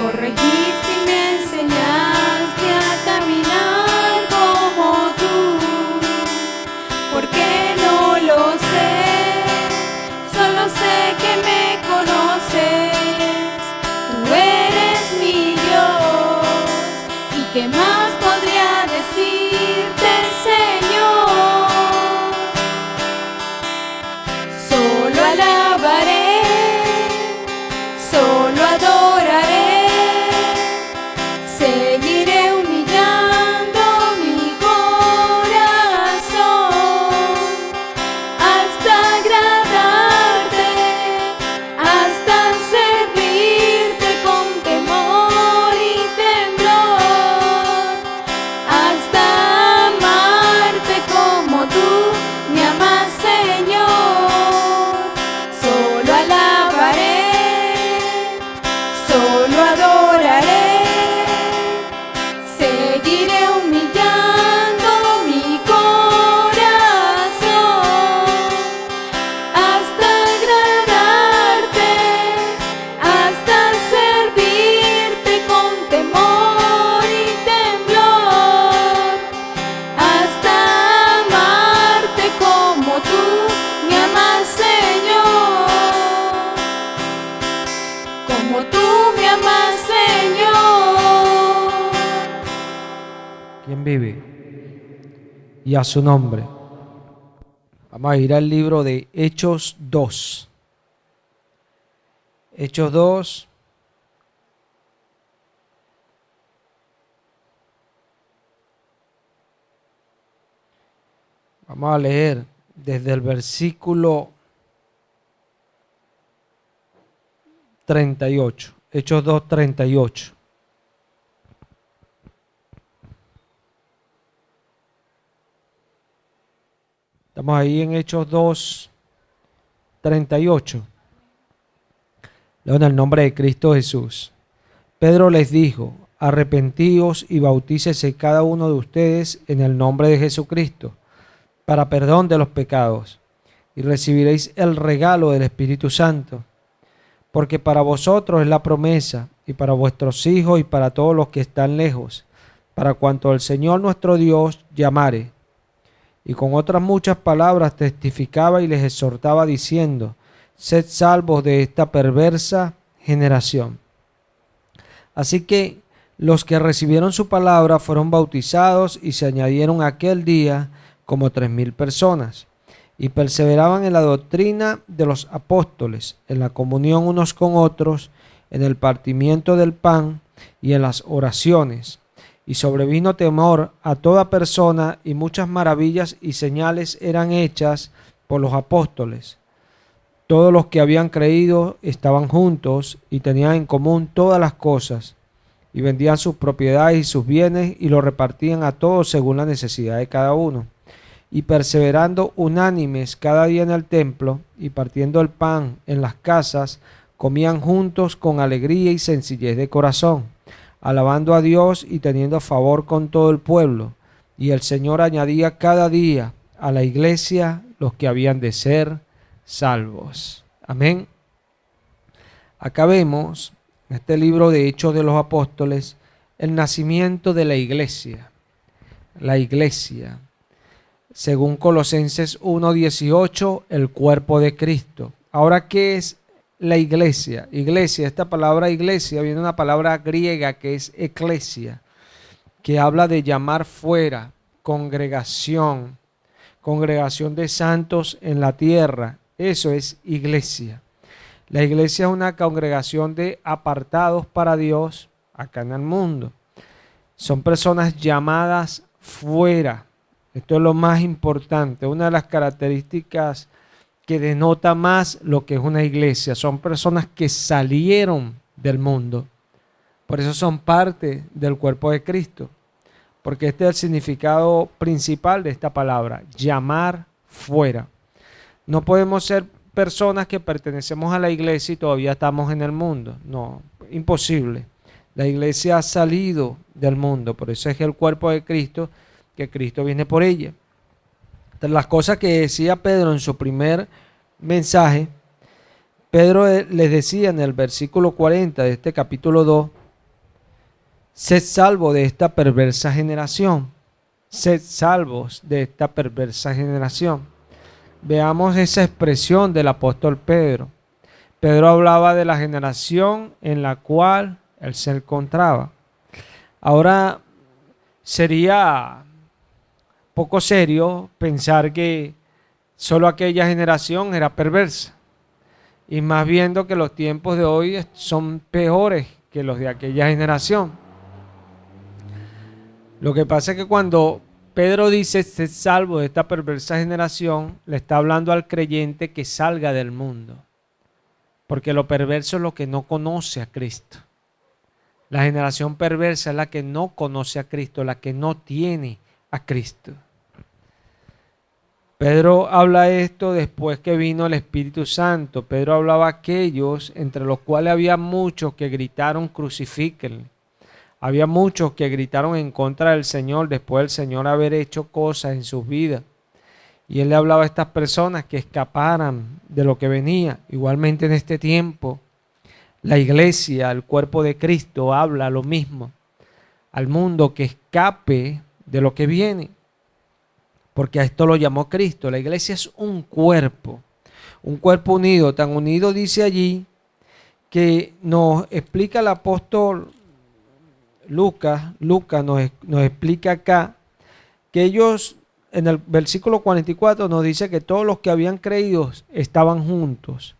corregiste y me enseñaste a caminar como tú, porque no lo sé, solo sé que me conoces, tú eres mi Dios, y qué más podría decirte, Señor. Solo alabaré, solo adoraré, seguiré humillando mi corazón hasta agradarte, hasta servirte con temor y temblor, hasta amarte como tú me amas, Señor. Solo alabaré, solo adoraré, seguiré humillando mi corazón hasta agradarte, hasta servirte con temor y temblor, hasta amarte como tú me amas, Señor, como tú me amas, Señor. ¿Quién vive? Y a su nombre. Vamos a ir al libro de Hechos 2. Hechos 2. Vamos a leer desde el versículo 38. Hechos 2, 38. Estamos ahí en Hechos 2, 38. Leo en el nombre de Cristo Jesús. Pedro les dijo: arrepentíos y bautícese cada uno de ustedes en el nombre de Jesucristo para perdón de los pecados, y recibiréis el regalo del Espíritu Santo, porque para vosotros es la promesa, y para vuestros hijos y para todos los que están lejos, para cuanto el Señor nuestro Dios llamare. Y con otras muchas palabras testificaba y les exhortaba diciendo: sed salvos de esta perversa generación. Así que los que recibieron su palabra fueron bautizados, y se añadieron aquel día como 3,000 personas, y perseveraban en la doctrina de los apóstoles, en la comunión unos con otros, en el partimiento del pan y en las oraciones. Y sobrevino temor a toda persona, y muchas maravillas y señales eran hechas por los apóstoles. Todos los que habían creído estaban juntos y tenían en común todas las cosas, y vendían sus propiedades y sus bienes y los repartían a todos según la necesidad de cada uno. Y perseverando unánimes cada día en el templo y partiendo el pan en las casas, comían juntos con alegría y sencillez de corazón, alabando a Dios y teniendo favor con todo el pueblo. Y el Señor añadía cada día a la iglesia los que habían de ser salvos. Amén. Acá vemos en este libro de Hechos de los Apóstoles el nacimiento de la iglesia. La iglesia, según Colosenses 1:18, el cuerpo de Cristo. Ahora, ¿qué es la iglesia? Iglesia, esta palabra iglesia viene de una palabra griega que es eclesia, que habla de llamar fuera, congregación, congregación de santos en la tierra. Eso es iglesia. La iglesia es una congregación de apartados para Dios acá en el mundo. Son personas llamadas fuera. Esto es lo más importante. Una de las características que denota más lo que es una iglesia. Son personas que salieron del mundo. Por eso son parte del cuerpo de Cristo. Porque este es el significado principal de esta palabra, llamar fuera. No podemos ser personas que pertenecemos a la iglesia y todavía estamos en el mundo. No, imposible. La iglesia ha salido del mundo. Por eso es que el cuerpo de Cristo, que Cristo viene por ella. Entre las cosas que decía Pedro en su primer mensaje, Pedro les decía en el versículo 40 de este capítulo 2, Sed salvos de esta perversa generación. Sed salvos de esta perversa generación. Veamos esa expresión del apóstol Pedro. Pedro hablaba de la generación en la cual él se encontraba. Ahora, sería poco serio pensar que solo aquella generación era perversa. Y más viendo que los tiempos de hoy son peores que los de aquella generación. Lo que pasa es que cuando Pedro dice sed salvo de esta perversa generación, le está hablando al creyente que salga del mundo. Porque lo perverso es lo que no conoce a Cristo. La generación perversa es la que no conoce a Cristo, la que no tiene a Cristo. Pedro habla esto después que vino el Espíritu Santo. Pedro hablaba a aquellos entre los cuales había muchos que gritaron crucifíquenle. Había muchos que gritaron en contra del Señor después del Señor haber hecho cosas en sus vidas. Y él le hablaba a estas personas que escaparan de lo que venía. Igualmente en este tiempo, la iglesia, el cuerpo de Cristo, habla lo mismo al mundo, que escape de lo que viene. Porque a esto lo llamó Cristo. La iglesia es un cuerpo unido. Tan unido dice allí que nos explica el apóstol Lucas nos explica acá que ellos, en el versículo 44 nos dice que todos los que habían creído estaban juntos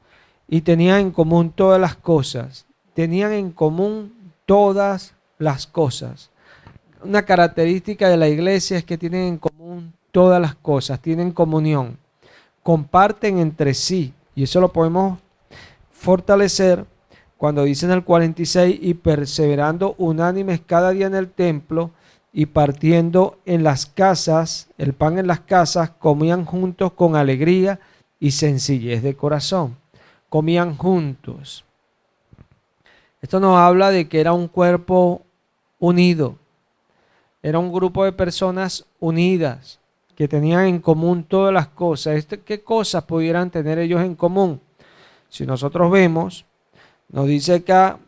y tenían en común todas las cosas. Tenían en común todas las cosas. Una característica de la iglesia es que tienen en común todas las cosas, tienen comunión, comparten entre sí, y eso lo podemos fortalecer cuando dice en el 46, y perseverando unánimes cada día en el templo y partiendo en las casas, el pan en las casas, comían juntos con alegría y sencillez de corazón. Comían juntos. Esto nos habla de que era un cuerpo unido, era un grupo de personas unidas, que tenían en común todas las cosas. ¿Qué cosas pudieran tener ellos en común? Si nosotros vemos, nos dice acá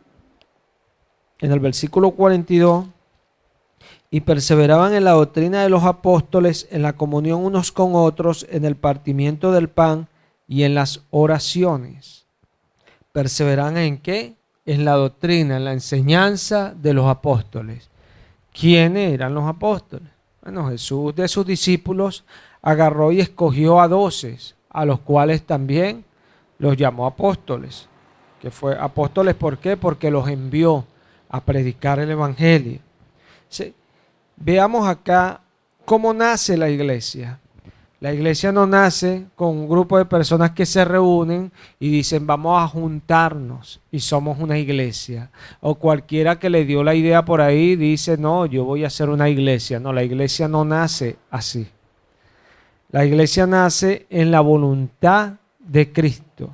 en el versículo 42, y perseveraban en la doctrina de los apóstoles, en la comunión unos con otros, en el partimiento del pan y en las oraciones. ¿Perseveraban en qué? En la doctrina, en la enseñanza de los apóstoles. ¿Quiénes eran los apóstoles? Bueno, Jesús de sus discípulos agarró y escogió a 12, a los cuales también los llamó apóstoles. Que fue apóstoles, ¿por qué? Porque los envió a predicar el evangelio. Sí. Veamos acá cómo nace la iglesia. La iglesia no nace con un grupo de personas que se reúnen y dicen vamos a juntarnos y somos una iglesia. O cualquiera que le dio la idea por ahí dice no, yo voy a hacer una iglesia. No, la iglesia no nace así. La iglesia nace en la voluntad de Cristo.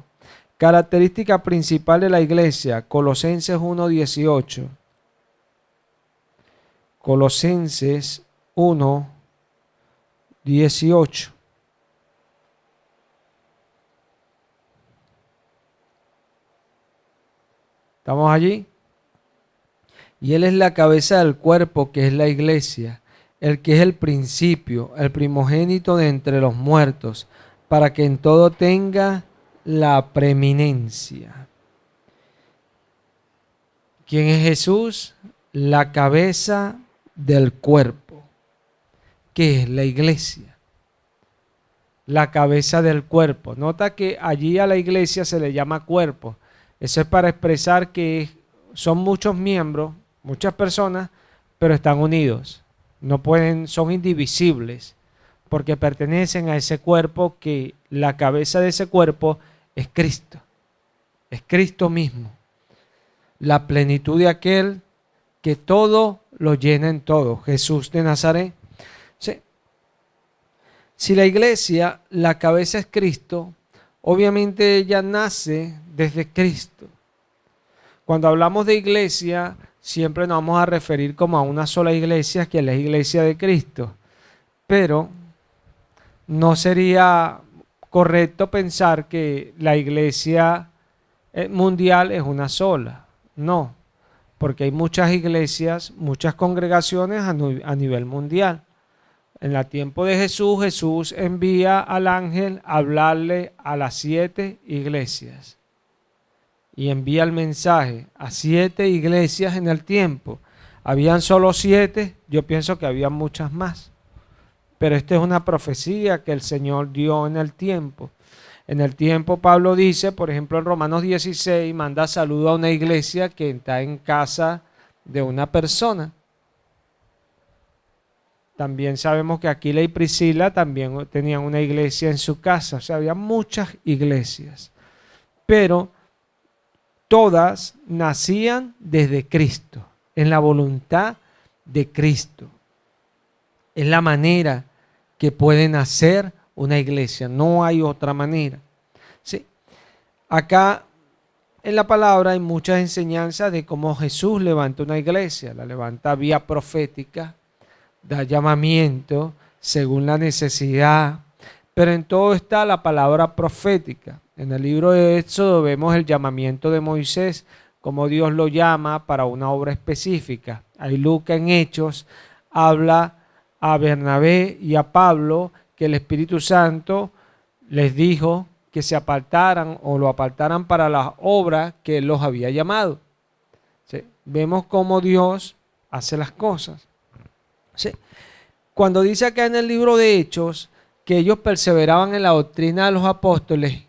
Característica principal de la iglesia, Colosenses 1:18. Colosenses 1:18. ¿Estamos allí? Y Él es la cabeza del cuerpo, que es la iglesia, el que es el principio, el primogénito de entre los muertos, para que en todo tenga la preeminencia. ¿Quién es Jesús? La cabeza del cuerpo, que es la iglesia. La cabeza del cuerpo. Nota que allí a la iglesia se le llama cuerpo. Eso es para expresar que son muchos miembros, muchas personas, pero están unidos. No pueden, son indivisibles, porque pertenecen a ese cuerpo, que la cabeza de ese cuerpo es Cristo. Es Cristo mismo. La plenitud de aquel que todo lo llena en todo. Jesús de Nazaret. Sí. Si la iglesia, la cabeza es Cristo, obviamente ella nace desde Cristo. Cuando hablamos de iglesia, siempre nos vamos a referir como a una sola iglesia, que es la iglesia de Cristo. Pero no sería correcto pensar que la iglesia mundial es una sola. No. porque hay muchas iglesias, muchas congregaciones a nivel mundial. En el tiempo de Jesús, Jesús envía al ángel a hablarle a las 7 iglesias. Y envía el mensaje a 7 iglesias en el tiempo. Habían solo 7, yo pienso que había muchas más. Pero esta es una profecía que el Señor dio en el tiempo. En el tiempo Pablo dice, por ejemplo en Romanos 16, manda saludo a una iglesia que está en casa de una persona. También sabemos que Aquila y Priscila también tenían una iglesia en su casa. O sea, había muchas iglesias. Pero todas nacían desde Cristo, en la voluntad de Cristo. Es la manera que puede nacer una iglesia, no hay otra manera. Sí. Acá en la palabra hay muchas enseñanzas de cómo Jesús levanta una iglesia, la levanta vía profética, da llamamiento según la necesidad, pero en todo está la palabra profética. En el libro de Éxodo vemos el llamamiento de Moisés, como Dios lo llama para una obra específica. Ahí Lucas en Hechos habla a Bernabé y a Pablo que el Espíritu Santo les dijo que se apartaran o lo apartaran para las obras que Él los había llamado. ¿Sí? Vemos cómo Dios hace las cosas. ¿Sí? Cuando dice acá en el libro de Hechos que ellos perseveraban en la doctrina de los apóstoles,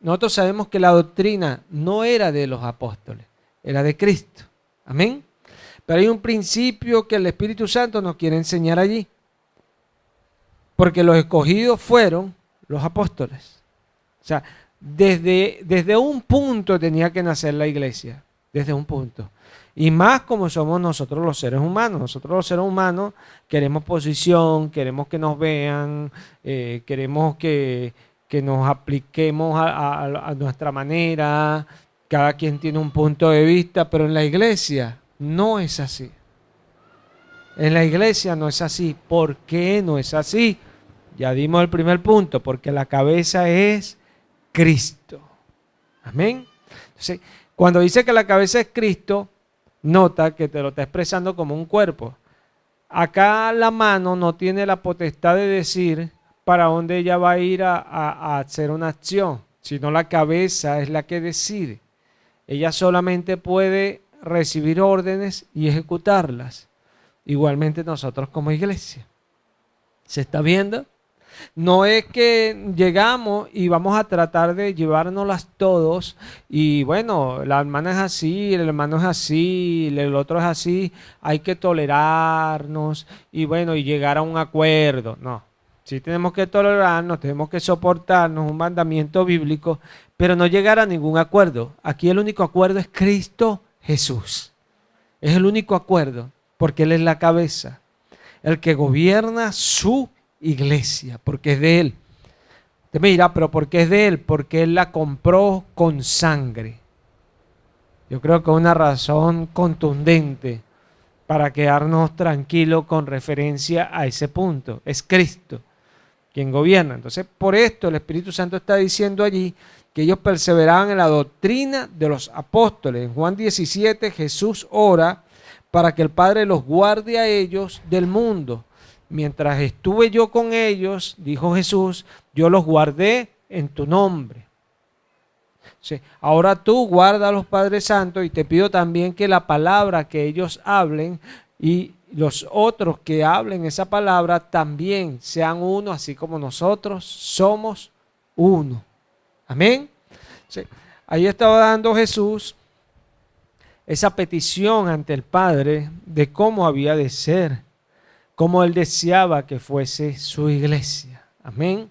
nosotros sabemos que la doctrina no era de los apóstoles, era de Cristo. Amén. Pero hay un principio que el Espíritu Santo nos quiere enseñar allí. Porque los escogidos fueron los apóstoles. O sea, desde un punto tenía que nacer la iglesia. Desde un punto. Y más como somos nosotros los seres humanos. Nosotros los seres humanos queremos posición, queremos que nos vean, queremos que nos apliquemos a nuestra manera. Cada quien tiene un punto de vista, pero en la iglesia no es así. En la iglesia no es así. ¿Por qué no es así? Ya dimos el primer punto, porque la cabeza es Cristo. Amén. Entonces, cuando dice que la cabeza es Cristo, nota que te lo está expresando como un cuerpo. Acá la mano no tiene la potestad de decir para dónde ella va a ir a hacer una acción, sino la cabeza es la que decide. Ella solamente puede recibir órdenes y ejecutarlas. Igualmente nosotros como iglesia. ¿Se está viendo? No es que llegamos y vamos a tratar de llevárnoslas todos y bueno, la hermana es así, el hermano es así, el otro es así, hay que tolerarnos y bueno, y llegar a un acuerdo. No, sí tenemos que tolerarnos, tenemos que soportarnos, un mandamiento bíblico, pero no llegar a ningún acuerdo. Aquí el único acuerdo es Cristo Jesús. Es el único acuerdo, porque Él es la cabeza, el que gobierna su iglesia, porque es de Él. Usted me dirá, pero ¿por qué es de Él? Porque Él la compró con sangre. Yo creo que es una razón contundente para quedarnos tranquilos con referencia a ese punto. Es Cristo quien gobierna. Entonces, por esto el Espíritu Santo está diciendo allí que ellos perseveraban en la doctrina de los apóstoles. En Juan 17 Jesús ora para que el Padre los guarde a ellos del mundo. Mientras estuve yo con ellos, dijo Jesús, yo los guardé en tu nombre. Sí. Ahora tú guarda a los Padres Santos y te pido también que la palabra que ellos hablen y los otros que hablen esa palabra también sean uno, así como nosotros somos uno. Amén. Sí. Ahí estaba dando Jesús esa petición ante el Padre de cómo había de ser, cómo Él deseaba que fuese su iglesia. Amén.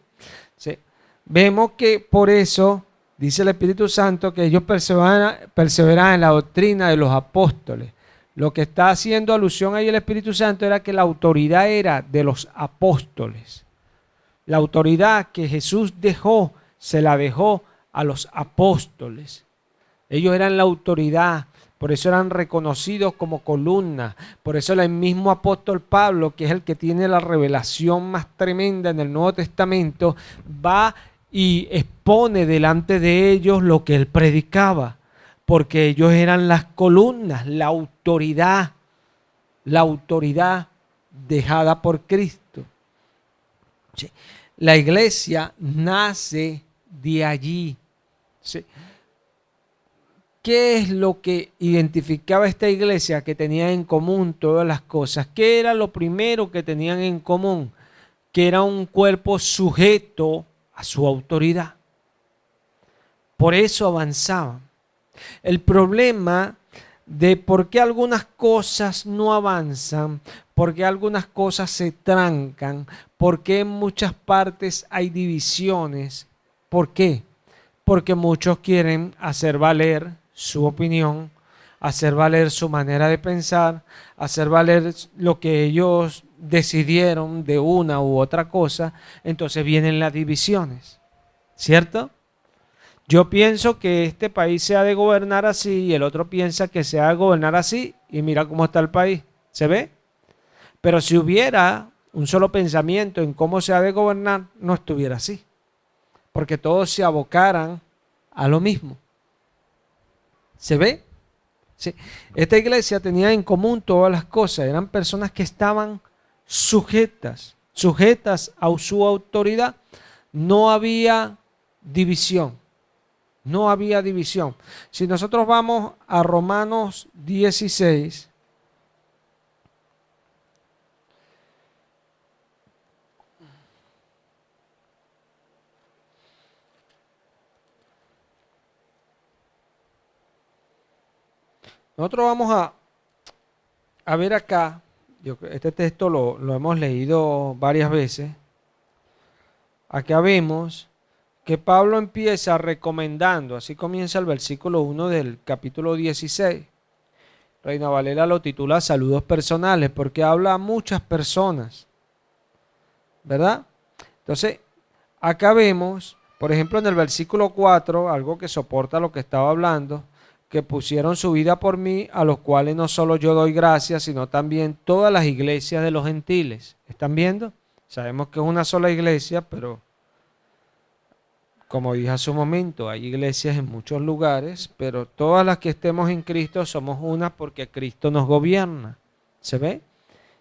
Sí. Vemos que por eso dice el Espíritu Santo que ellos perseveraban en la doctrina de los apóstoles. Lo que está haciendo alusión ahí el Espíritu Santo era que la autoridad era de los apóstoles. La autoridad que Jesús dejó, se la dejó a los apóstoles. Ellos eran la autoridad. Por eso eran reconocidos como columna. Por eso el mismo apóstol Pablo, que es el que tiene la revelación más tremenda en el Nuevo Testamento, va y expone delante de ellos lo que él predicaba. porque ellos eran las columnas, la autoridad dejada por Cristo. Sí. La iglesia nace de allí. Sí. ¿Qué es lo que identificaba esta iglesia que tenía en común todas las cosas? ¿Qué era lo primero que tenían en común? Que era un cuerpo sujeto a su autoridad. Por eso avanzaban. El problema de por qué algunas cosas no avanzan, por qué algunas cosas se trancan, por qué en muchas partes hay divisiones. ¿Por qué? Porque muchos quieren hacer valer su opinión, hacer valer su manera de pensar, hacer valer lo que ellos decidieron de una u otra cosa. Entonces vienen las divisiones, ¿cierto? Yo pienso que este país se ha de gobernar así y el otro piensa que se ha de gobernar así y mira cómo está el país. ¿Se ve? Pero si hubiera un solo pensamiento en cómo se ha de gobernar, no estuviera así. Porque todos se abocaran a lo mismo. ¿Se ve? Sí. Esta iglesia tenía en común todas las cosas. Eran personas que estaban sujetas a su autoridad. No había división. No había división. Si nosotros vamos a Romanos 16, nosotros vamos a ver acá, este texto lo hemos leído varias veces. Acá vemos que Pablo empieza recomendando, así comienza el versículo 1 del capítulo 16. Reina Valera lo titula Saludos personales, porque habla a muchas personas, ¿verdad? Entonces, acá vemos, por ejemplo, en el versículo 4, algo que soporta lo que estaba hablando, que pusieron su vida por mí, a los cuales no solo yo doy gracias, sino también todas las iglesias de los gentiles. ¿Están viendo? Sabemos que es una sola iglesia, pero como dije hace un momento, hay iglesias en muchos lugares, pero todas las que estemos en Cristo somos una porque Cristo nos gobierna. ¿Se ve?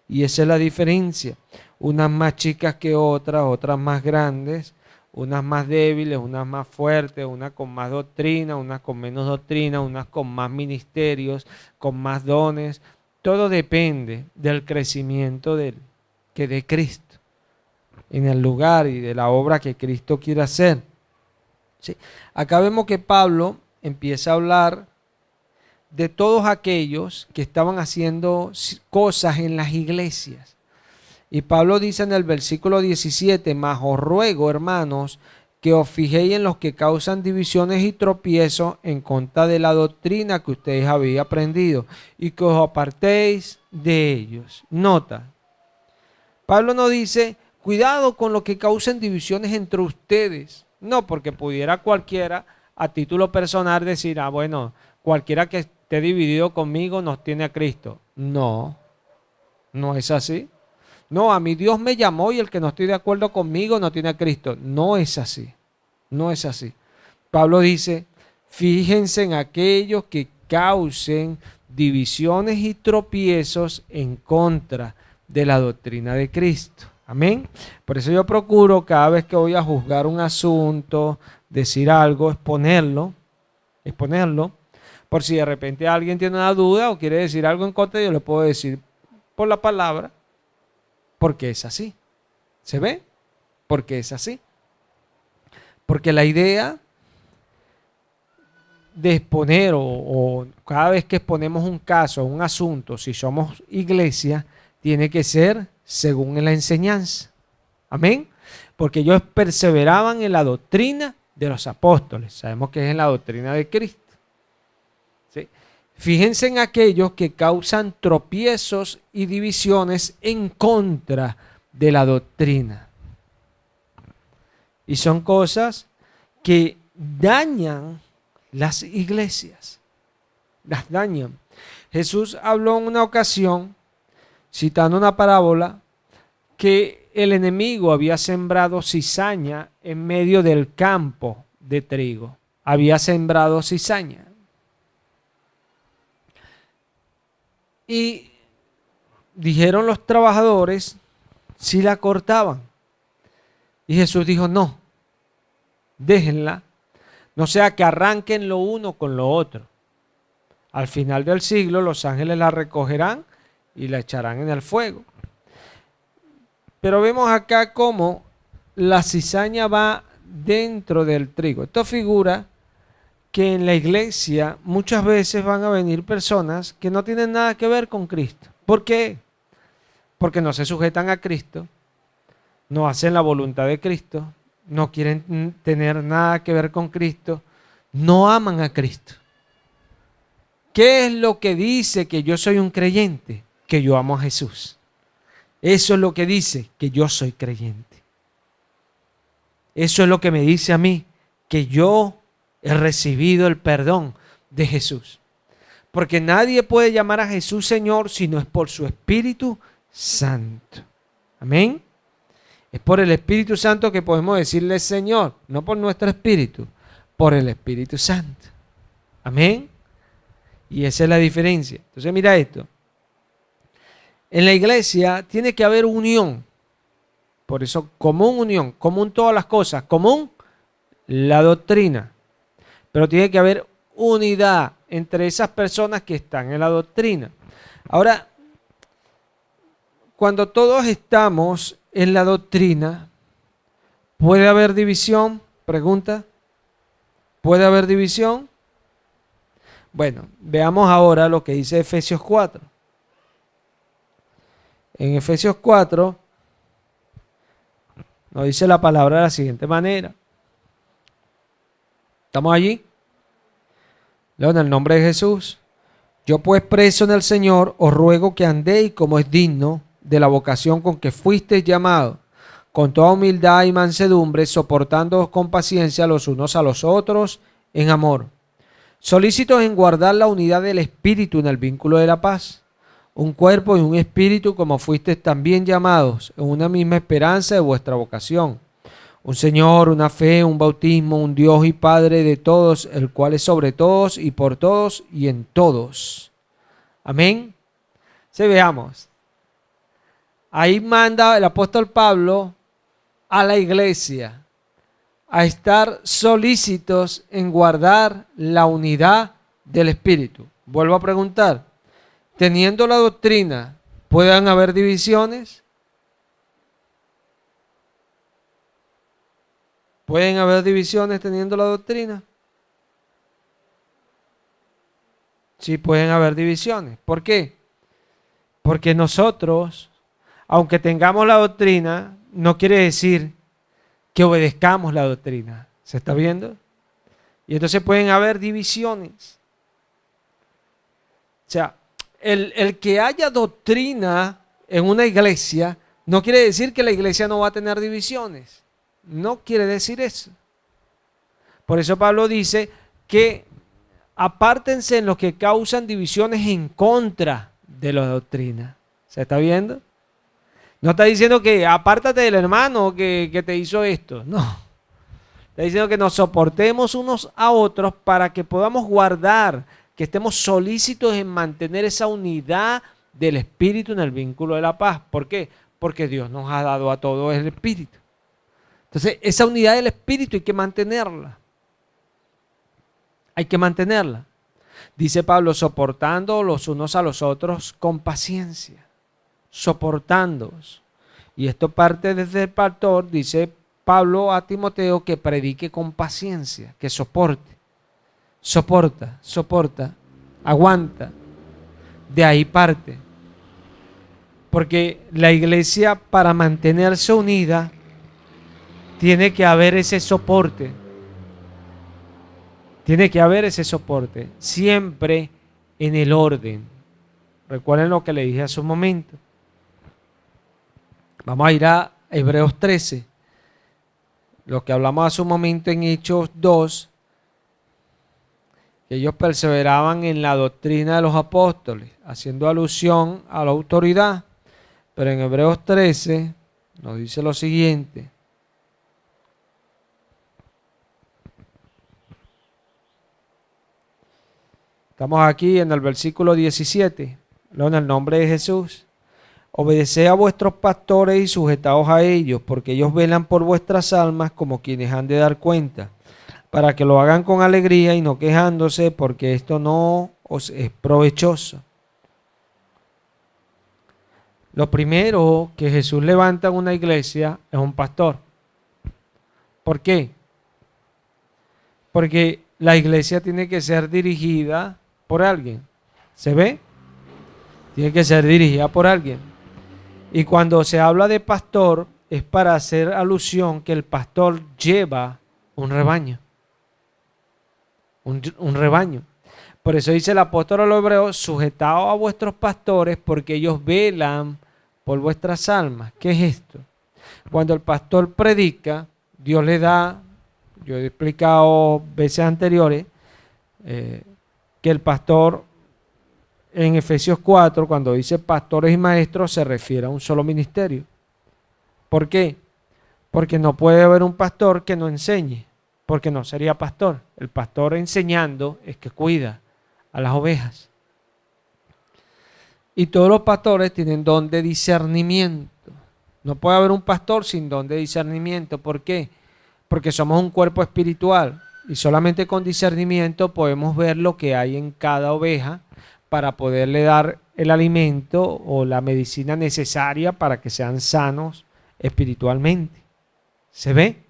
Y esa es la diferencia. Unas más chicas que otras, otras más grandes, unas más débiles, unas más fuertes, unas con más doctrina, unas con menos doctrina, unas con más ministerios, con más dones. Todo depende del crecimiento de Cristo en el lugar y de la obra que Cristo quiere hacer. Sí. Acá vemos que Pablo empieza a hablar de todos aquellos que estaban haciendo cosas en las iglesias. Y Pablo dice en el versículo 17, mas os ruego, hermanos, que os fijéis en los que causan divisiones y tropiezos en contra de la doctrina que ustedes habéis aprendido y que os apartéis de ellos. Nota, Pablo no dice, cuidado con lo que causen divisiones entre ustedes. No, porque pudiera cualquiera a título personal decir, bueno, cualquiera que esté dividido conmigo nos tiene a Cristo. No, no es así. No, a mí Dios me llamó y el que no estoy de acuerdo conmigo no tiene a Cristo. No es así, no es así. Pablo dice, fíjense en aquellos que causen divisiones y tropiezos en contra de la doctrina de Cristo. Amén. Por eso yo procuro cada vez que voy a juzgar un asunto, decir algo, exponerlo, por si de repente alguien tiene una duda o quiere decir algo en contra, yo le puedo decir por la palabra, porque es así. ¿Se ve? Porque es así. Porque la idea de exponer o cada vez que exponemos un caso, un asunto, si somos iglesia, tiene que ser según la enseñanza. Amén. Porque ellos perseveraban en la doctrina de los apóstoles. Sabemos que es en la doctrina de Cristo. ¿Sí? Fíjense en aquellos que causan tropiezos y divisiones en contra de la doctrina. Y son cosas que dañan las iglesias. Las dañan. Jesús habló en una ocasión, citando una parábola, que el enemigo había sembrado cizaña en medio del campo de trigo. Había sembrado cizaña. Y dijeron los trabajadores si la cortaban. Y Jesús dijo, no, déjenla, no sea que arranquen lo uno con lo otro. Al final del siglo los ángeles la recogerán y la echarán en el fuego. Pero vemos acá cómo la cizaña va dentro del trigo. Esto figura que en la iglesia muchas veces van a venir personas que no tienen nada que ver con Cristo. ¿Por qué? Porque no se sujetan a Cristo, no hacen la voluntad de Cristo, no quieren tener nada que ver con Cristo, no aman a Cristo. ¿Qué es lo que dice que yo soy un creyente? Que yo amo a Jesús. Eso es lo que dice que yo soy creyente. Eso es lo que me dice a mí, que yo he recibido el perdón de Jesús. Porque nadie puede llamar a Jesús Señor si no es por su Espíritu Santo. Amén. Es por el Espíritu Santo que podemos decirle Señor, no por nuestro espíritu, por el Espíritu Santo. Amén. Y esa es la diferencia. Entonces mira esto. En la iglesia tiene que haber unión. Por eso, común unión, común todas las cosas, común la doctrina. Pero tiene que haber unidad entre esas personas que están en la doctrina. Ahora, cuando todos estamos en la doctrina, ¿puede haber división? Pregunta. ¿Puede haber división? Bueno, veamos ahora lo que dice Efesios 4. En Efesios 4 nos dice la palabra de la siguiente manera. ¿Estamos allí? Leo en el nombre de Jesús. Yo pues preso en el Señor os ruego que andéis como es digno de la vocación con que fuisteis llamados, con toda humildad y mansedumbre, soportándoos con paciencia los unos a los otros en amor, solícitos en guardar la unidad del Espíritu en el vínculo de la paz, un cuerpo y un espíritu como fuisteis también llamados, en una misma esperanza de vuestra vocación, un Señor, una fe, un bautismo, un Dios y Padre de todos, el cual es sobre todos y por todos y en todos. Amén. Sí, veamos. Ahí manda el apóstol Pablo a la iglesia a estar solícitos en guardar la unidad del Espíritu. Vuelvo a preguntar, teniendo la doctrina, ¿pueden haber divisiones? ¿Pueden haber divisiones teniendo la doctrina? Sí, pueden haber divisiones. ¿Por qué? Porque nosotros, aunque tengamos la doctrina, no quiere decir que obedezcamos la doctrina. ¿Se está viendo? Y entonces pueden haber divisiones. O sea, el que haya doctrina en una iglesia no quiere decir que la iglesia no va a tener divisiones. No quiere decir eso. Por eso Pablo dice que apártense en los que causan divisiones en contra de la doctrina. ¿Se está viendo? No está diciendo que apártate del hermano que te hizo esto. No. Está diciendo que nos soportemos unos a otros para que podamos guardar, que estemos solícitos en mantener esa unidad del Espíritu en el vínculo de la paz. ¿Por qué? Porque Dios nos ha dado a todos el Espíritu. Entonces, esa unidad del Espíritu hay que mantenerla. Hay que mantenerla. Dice Pablo, soportando los unos a los otros con paciencia. Soportándoos. Y esto parte desde el pastor, dice Pablo a Timoteo, que predique con paciencia, que soporte. Soporta, aguanta. De ahí parte. Porque la iglesia, para mantenerse unida, tiene que haber ese soporte. Tiene que haber ese soporte. Siempre en el orden. Recuerden lo que le dije hace un momento. Vamos a ir a Hebreos 13. Lo que hablamos hace un momento en Hechos 2. Que ellos perseveraban en la doctrina de los apóstoles, haciendo alusión a la autoridad. Pero en Hebreos 13 nos dice lo siguiente. Estamos aquí en el versículo 17. en el nombre de Jesús. Obedeced a vuestros pastores y sujetaos a ellos, porque ellos velan por vuestras almas como quienes han de dar cuenta, para que lo hagan con alegría y no quejándose, porque esto no os es provechoso. Lo primero que Jesús levanta en una iglesia es un pastor. ¿Por qué? Porque la iglesia tiene que ser dirigida por alguien. ¿Se ve? Tiene que ser dirigida por alguien. Y cuando se habla de pastor, es para hacer alusión que el pastor lleva un rebaño. Un rebaño. Por eso dice el apóstol a los hebreos, sujetaos a vuestros pastores porque ellos velan por vuestras almas. ¿Qué es esto? Cuando el pastor predica, Dios le da, yo he explicado veces anteriores, que el pastor en Efesios 4, cuando dice pastores y maestros, se refiere a un solo ministerio. ¿Por qué? Porque no puede haber un pastor que no enseñe, porque no sería pastor. El pastor enseñando es que cuida a las ovejas. Y todos los pastores tienen don de discernimiento. No puede haber un pastor sin don de discernimiento. ¿Por qué? Porque somos un cuerpo espiritual y solamente con discernimiento podemos ver lo que hay en cada oveja para poderle dar el alimento o la medicina necesaria para que sean sanos espiritualmente. ¿Se ve?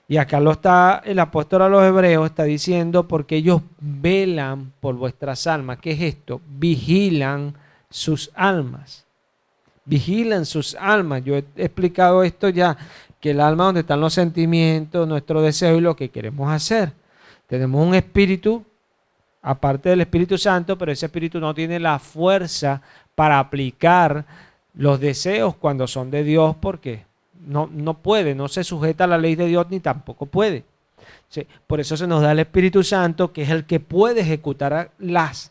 Y acá lo está el apóstol a los hebreos, está diciendo porque ellos velan por vuestras almas. ¿Qué es esto? Vigilan sus almas. Vigilan sus almas. Yo he explicado esto ya, que el alma es donde están los sentimientos, nuestro deseo y lo que queremos hacer. Tenemos un espíritu, aparte del Espíritu Santo, pero ese espíritu no tiene la fuerza para aplicar los deseos cuando son de Dios, porque no puede, no se sujeta a la ley de Dios ni tampoco puede. Sí, por eso se nos da el Espíritu Santo, que es el que puede ejecutar las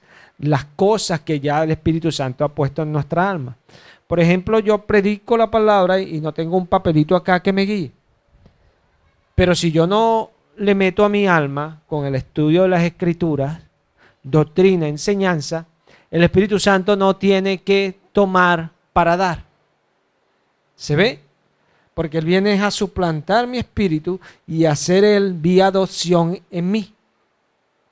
cosas que ya el Espíritu Santo ha puesto en nuestra alma. Por ejemplo, yo predico la palabra y no tengo un papelito acá que me guíe. Pero si yo no le meto a mi alma con el estudio de las Escrituras, doctrina, enseñanza, el Espíritu Santo no tiene que tomar para dar. ¿Se ve? Porque Él viene a suplantar mi espíritu y hacer el vía adopción en mí.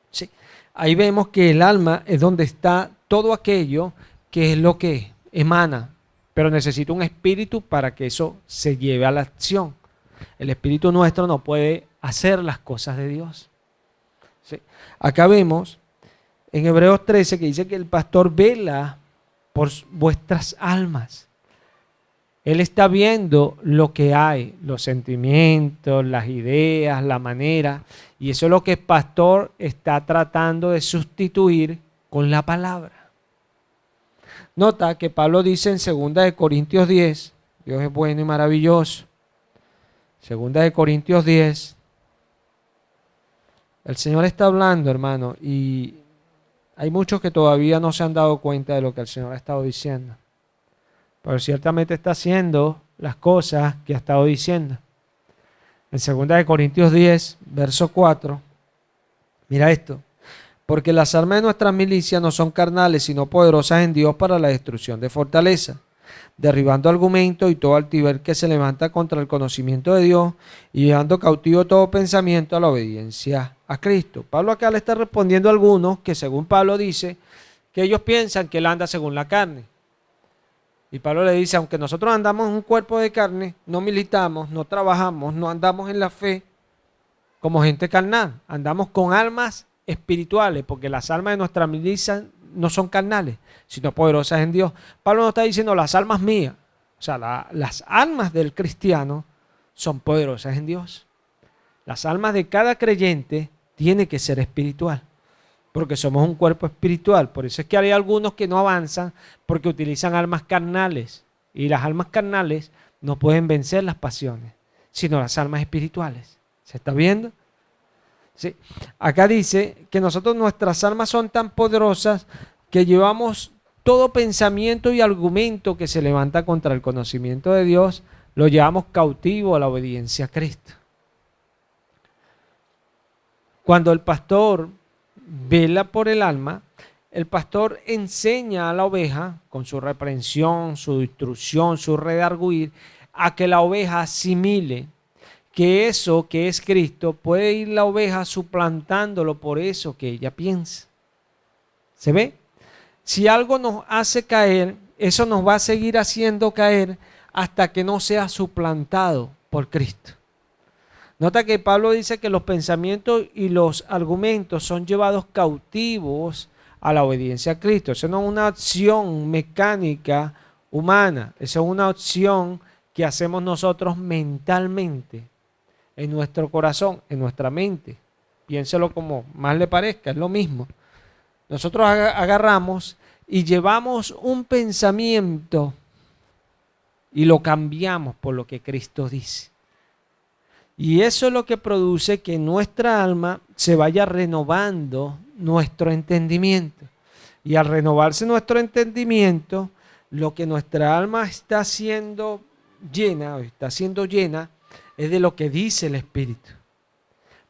¿Sí? Ahí vemos que el alma es donde está todo aquello que es lo que emana, pero necesita un espíritu para que eso se lleve a la acción. El espíritu nuestro no puede hacer las cosas de Dios. ¿Sí? Acá vemos en Hebreos 13 que dice que el pastor vela por vuestras almas. Él está viendo lo que hay, los sentimientos, las ideas, la manera, y eso es lo que el pastor está tratando de sustituir con la palabra. Nota que Pablo dice en 2 Corintios 10, Dios es bueno y maravilloso. 2 Corintios 10, el Señor está hablando, hermano, y hay muchos que todavía no se han dado cuenta de lo que el Señor ha estado diciendo. Pero ciertamente está haciendo las cosas que ha estado diciendo. En 2 Corintios 10, verso 4, mira esto. Porque las armas de nuestras milicias no son carnales, sino poderosas en Dios para la destrucción de fortaleza, derribando argumentos y todo altivez que se levanta contra el conocimiento de Dios y llevando cautivo todo pensamiento a la obediencia a Cristo. Pablo acá le está respondiendo a algunos que según Pablo dice que ellos piensan que él anda según la carne. Y Pablo le dice, aunque nosotros andamos en un cuerpo de carne, no militamos, no trabajamos, no andamos en la fe como gente carnal, andamos con almas espirituales, porque las almas de nuestra milicia no son carnales, sino poderosas en Dios. Pablo no está diciendo las almas mías, o sea, las almas del cristiano son poderosas en Dios. Las almas de cada creyente tiene que ser espiritual, porque somos un cuerpo espiritual. Por eso es que hay algunos que no avanzan porque utilizan almas carnales, y las almas carnales no pueden vencer las pasiones, sino las almas espirituales. ¿Se está viendo? Sí. Acá dice que nuestras almas son tan poderosas que llevamos todo pensamiento y argumento que se levanta contra el conocimiento de Dios, lo llevamos cautivo a la obediencia a Cristo. Cuando el pastor vela por el alma, el pastor enseña a la oveja, con su reprensión, su instrucción, su redarguir, a que la oveja asimile que eso que es Cristo puede ir la oveja suplantándolo por eso que ella piensa. ¿Se ve? Si algo nos hace caer, eso nos va a seguir haciendo caer hasta que no sea suplantado por Cristo. Nota que Pablo dice que los pensamientos y los argumentos son llevados cautivos a la obediencia a Cristo. Eso no es una acción mecánica humana, eso es una acción que hacemos nosotros mentalmente, en nuestro corazón, en nuestra mente. Piénselo como más le parezca, es lo mismo. Nosotros agarramos y llevamos un pensamiento y lo cambiamos por lo que Cristo dice. Y eso es lo que produce que nuestra alma se vaya renovando nuestro entendimiento. Y al renovarse nuestro entendimiento, lo que nuestra alma está siendo llena, es de lo que dice el Espíritu.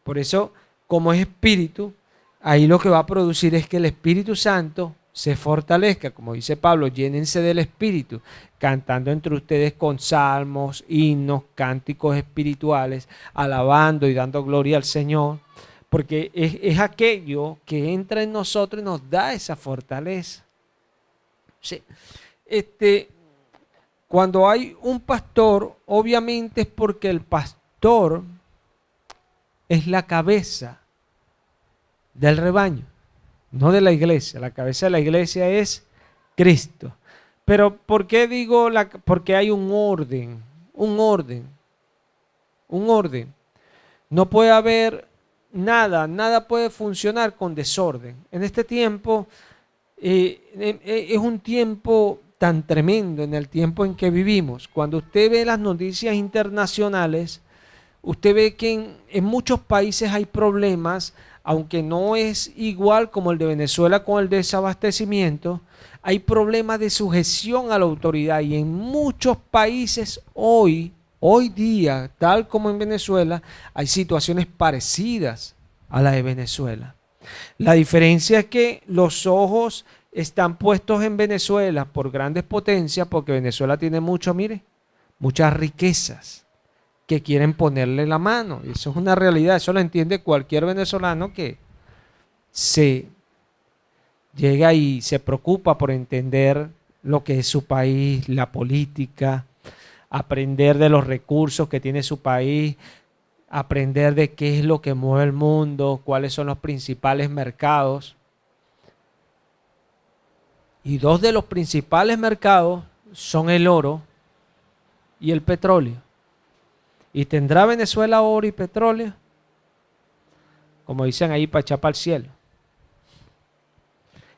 Por eso, como es Espíritu, ahí lo que va a producir es que el Espíritu Santo se fortalezca, como dice Pablo, llénense del Espíritu, cantando entre ustedes con salmos, himnos, cánticos espirituales, alabando y dando gloria al Señor, porque es aquello que entra en nosotros y nos da esa fortaleza. Sí. Cuando hay un pastor, obviamente es porque el pastor es la cabeza del rebaño. No de la iglesia, la cabeza de la iglesia es Cristo. Pero ¿por qué digo porque hay un orden? Un orden. No puede haber nada puede funcionar con desorden. En este tiempo es un tiempo tan tremendo, en el tiempo en que vivimos. Cuando usted ve las noticias internacionales, usted ve que en muchos países hay problemas. Aunque no es igual como el de Venezuela con el desabastecimiento, hay problemas de sujeción a la autoridad y en muchos países hoy día, tal como en Venezuela, hay situaciones parecidas a la de Venezuela. La diferencia es que los ojos están puestos en Venezuela por grandes potencias, porque Venezuela tiene muchas riquezas que quieren ponerle la mano. Eso es una realidad, eso lo entiende cualquier venezolano que se llega y se preocupa por entender lo que es su país, la política, aprender de los recursos que tiene su país, aprender de qué es lo que mueve el mundo, cuáles son los principales mercados. Y dos de los principales mercados son el oro y el petróleo. ¿Y tendrá Venezuela oro y petróleo? Como dicen ahí, para echar para el cielo.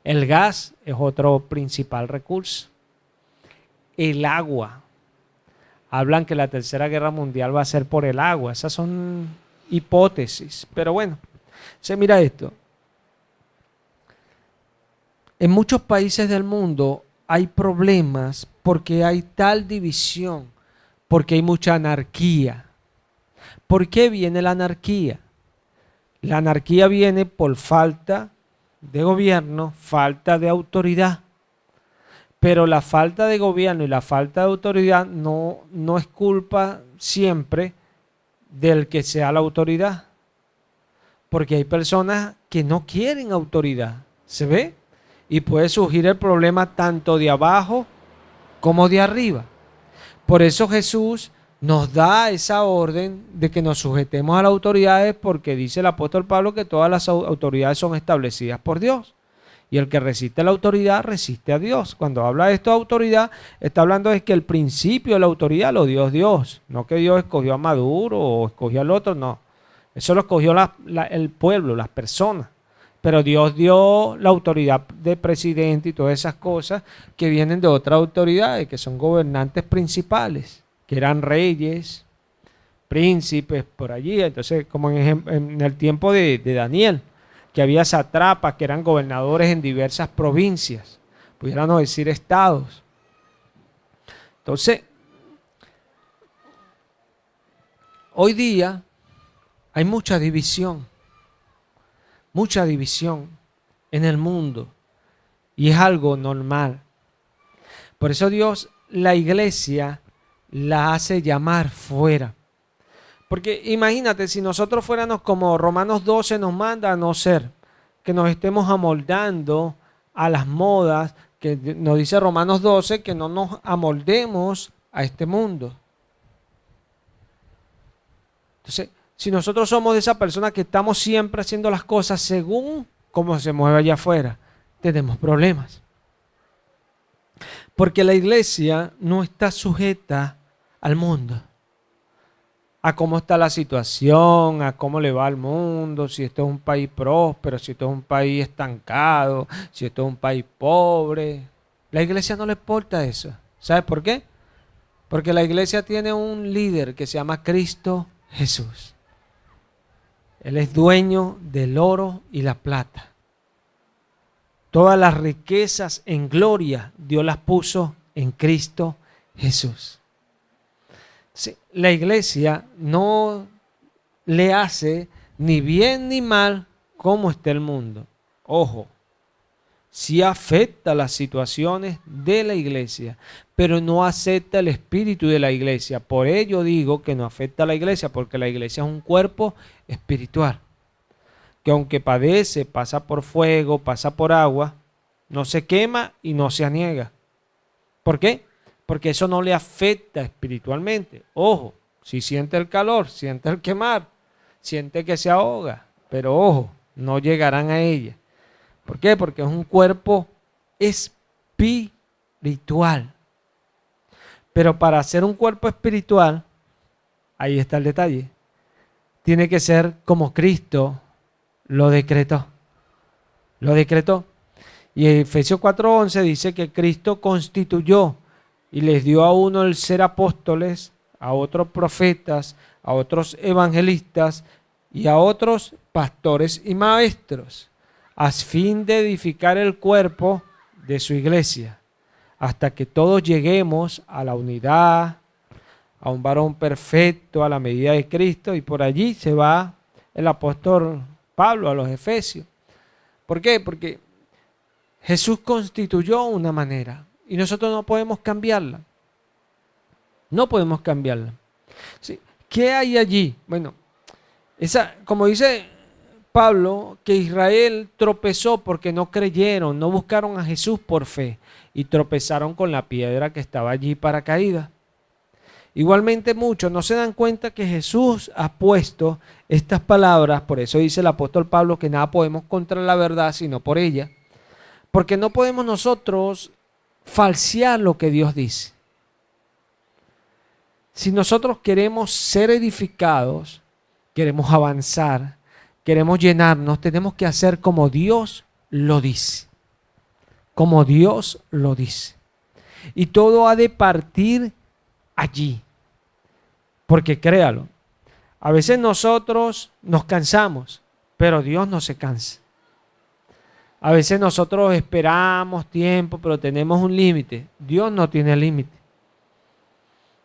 El gas es otro principal recurso. El agua. Hablan que la tercera guerra mundial va a ser por el agua. Esas son hipótesis. Pero bueno, se mira esto. En muchos países del mundo hay problemas porque hay tal división, porque hay mucha anarquía. ¿Por qué viene la anarquía? La anarquía viene por falta de gobierno, falta de autoridad. Pero la falta de gobierno y la falta de autoridad no es culpa siempre del que sea la autoridad. Porque hay personas que no quieren autoridad. ¿Se ve? Y puede surgir el problema tanto de abajo como de arriba. Por eso Jesús nos da esa orden de que nos sujetemos a las autoridades, porque dice el apóstol Pablo que todas las autoridades son establecidas por Dios. Y el que resiste a la autoridad resiste a Dios. Cuando habla de esto de autoridad, está hablando de que el principio de la autoridad lo dio Dios. No que Dios escogió a Maduro o escogió al otro, no. Eso lo escogió el pueblo, las personas. Pero Dios dio la autoridad de presidente y todas esas cosas que vienen de otras autoridades, que son gobernantes principales, que eran reyes, príncipes, por allí. Entonces, como en el tiempo de Daniel, que había satrapas que eran gobernadores en diversas provincias, pudiéramos decir estados. Entonces, hoy día hay mucha división en el mundo. y es algo normal. Por eso Dios, la iglesia, la hace llamar fuera. Porque imagínate, si nosotros fuéramos como Romanos 12 nos manda a no ser, que nos estemos amoldando a las modas, que nos dice Romanos 12, que no nos amoldemos a este mundo. Entonces, si nosotros somos de esa persona que estamos siempre haciendo las cosas según cómo se mueve allá afuera, tenemos problemas. Porque la iglesia no está sujeta al mundo, a cómo está la situación, a cómo le va al mundo, si esto es un país próspero, si esto es un país estancado, si esto es un país pobre. La iglesia no le importa eso. ¿Sabes por qué? Porque la iglesia tiene un líder que se llama Cristo Jesús. Él es dueño del oro y la plata. Todas las riquezas en gloria Dios las puso en Cristo Jesús. Sí, la iglesia no le hace ni bien ni mal como está el mundo. Ojo, sí afecta las situaciones de la iglesia, pero no acepta el espíritu de la iglesia. Por ello digo que no afecta a la iglesia, porque la iglesia es un cuerpo espiritual, que aunque padece, pasa por fuego, pasa por agua, no se quema y no se aniega. ¿Por qué? Porque eso no le afecta espiritualmente. Ojo, si siente el calor, siente el quemar, siente que se ahoga, pero ojo, no llegarán a ella. ¿Por qué? Porque es un cuerpo espiritual. Pero para ser un cuerpo espiritual, ahí está el detalle, tiene que ser como Cristo lo decretó. Lo decretó. Y Efesios 4:11 dice que Cristo constituyó y les dio a uno el ser apóstoles, a otros profetas, a otros evangelistas y a otros pastores y maestros, a fin de edificar el cuerpo de su iglesia, hasta que todos lleguemos a la unidad, a un varón perfecto, a la medida de Cristo. Y por allí se va el apóstol Pablo a los Efesios. ¿Por qué? Porque Jesús constituyó una manera y nosotros no podemos cambiarla. No podemos cambiarla. ¿Sí? ¿Qué hay allí? Bueno, como dice Pablo, que Israel tropezó porque no creyeron, no buscaron a Jesús por fe y tropezaron con la piedra que estaba allí para caída. Igualmente muchos no se dan cuenta que Jesús ha puesto estas palabras, por eso dice el apóstol Pablo que nada podemos contra la verdad sino por ella, porque no podemos nosotros falsear lo que Dios dice. Si nosotros queremos ser edificados, queremos avanzar, queremos llenarnos, tenemos que hacer como Dios lo dice. Como Dios lo dice. Y todo ha de partir allí. Porque créalo, a veces nosotros nos cansamos, pero Dios no se cansa. A veces nosotros esperamos tiempo, pero tenemos un límite. Dios no tiene límite.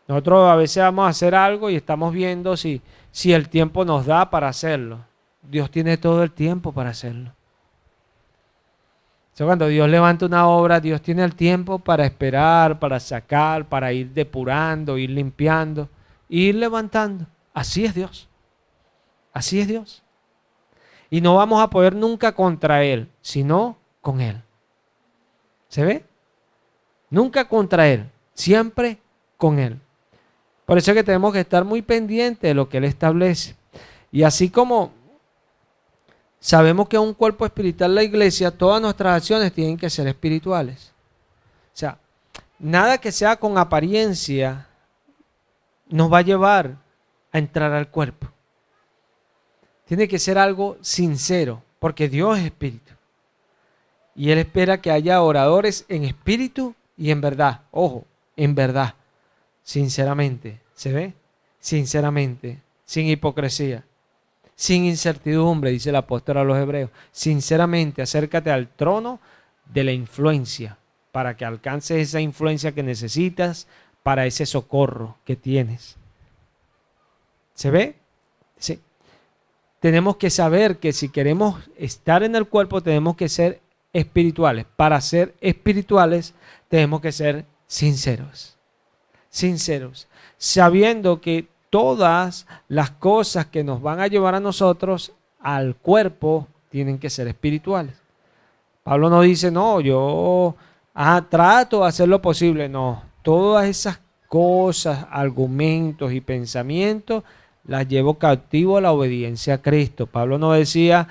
Nosotros a veces vamos a hacer algo y estamos viendo si el tiempo nos da para hacerlo. Dios tiene todo el tiempo para hacerlo. O sea, cuando Dios levanta una obra, Dios tiene el tiempo para esperar, para sacar, para ir depurando, ir limpiando, ir levantando. Así es Dios. Así es Dios. Y no vamos a poder nunca contra Él, sino con Él. ¿Se ve? Nunca contra Él, siempre con Él. Por eso es que tenemos que estar muy pendientes de lo que Él establece. Y así como sabemos que es un cuerpo espiritual la iglesia, todas nuestras acciones tienen que ser espirituales. O sea, nada que sea con apariencia nos va a llevar a entrar al cuerpo. Tiene que ser algo sincero, porque Dios es espíritu. Y Él espera que haya oradores en espíritu y en verdad. Ojo, en verdad. Sinceramente. ¿Se ve? Sinceramente. Sin hipocresía. Sin incertidumbre, dice el apóstol a los hebreos. Sinceramente, acércate al trono de la influencia para que alcances esa influencia que necesitas para ese socorro que tienes. ¿Se ve? Sí. Tenemos que saber que si queremos estar en el cuerpo tenemos que ser espirituales. Para ser espirituales tenemos que ser sinceros. Sinceros. Sabiendo que todas las cosas que nos van a llevar a nosotros al cuerpo tienen que ser espirituales. Pablo no dice, no, yo trato de hacer lo posible. No, todas esas cosas, argumentos y pensamientos las llevo cautivo a la obediencia a Cristo. Pablo no decía,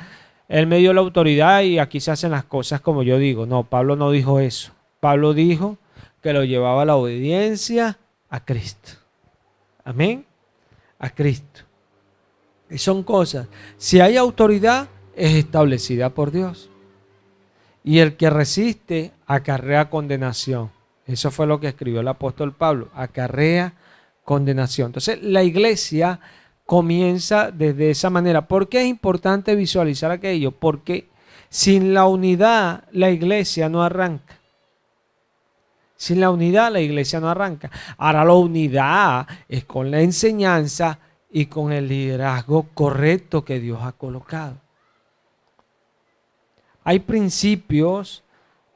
él me dio la autoridad y aquí se hacen las cosas como yo digo. No, Pablo no dijo eso. Pablo dijo que lo llevaba a la obediencia a Cristo. Amén. A Cristo. Y son cosas. Si hay autoridad, es establecida por Dios. Y el que resiste acarrea condenación. Eso fue lo que escribió el apóstol Pablo. Acarrea condenación. Entonces, la iglesia comienza desde esa manera. ¿Por qué es importante visualizar aquello? Porque sin la unidad, la iglesia no arranca. Sin la unidad, la iglesia no arranca. Ahora, la unidad es con la enseñanza y con el liderazgo correcto que Dios ha colocado. Hay principios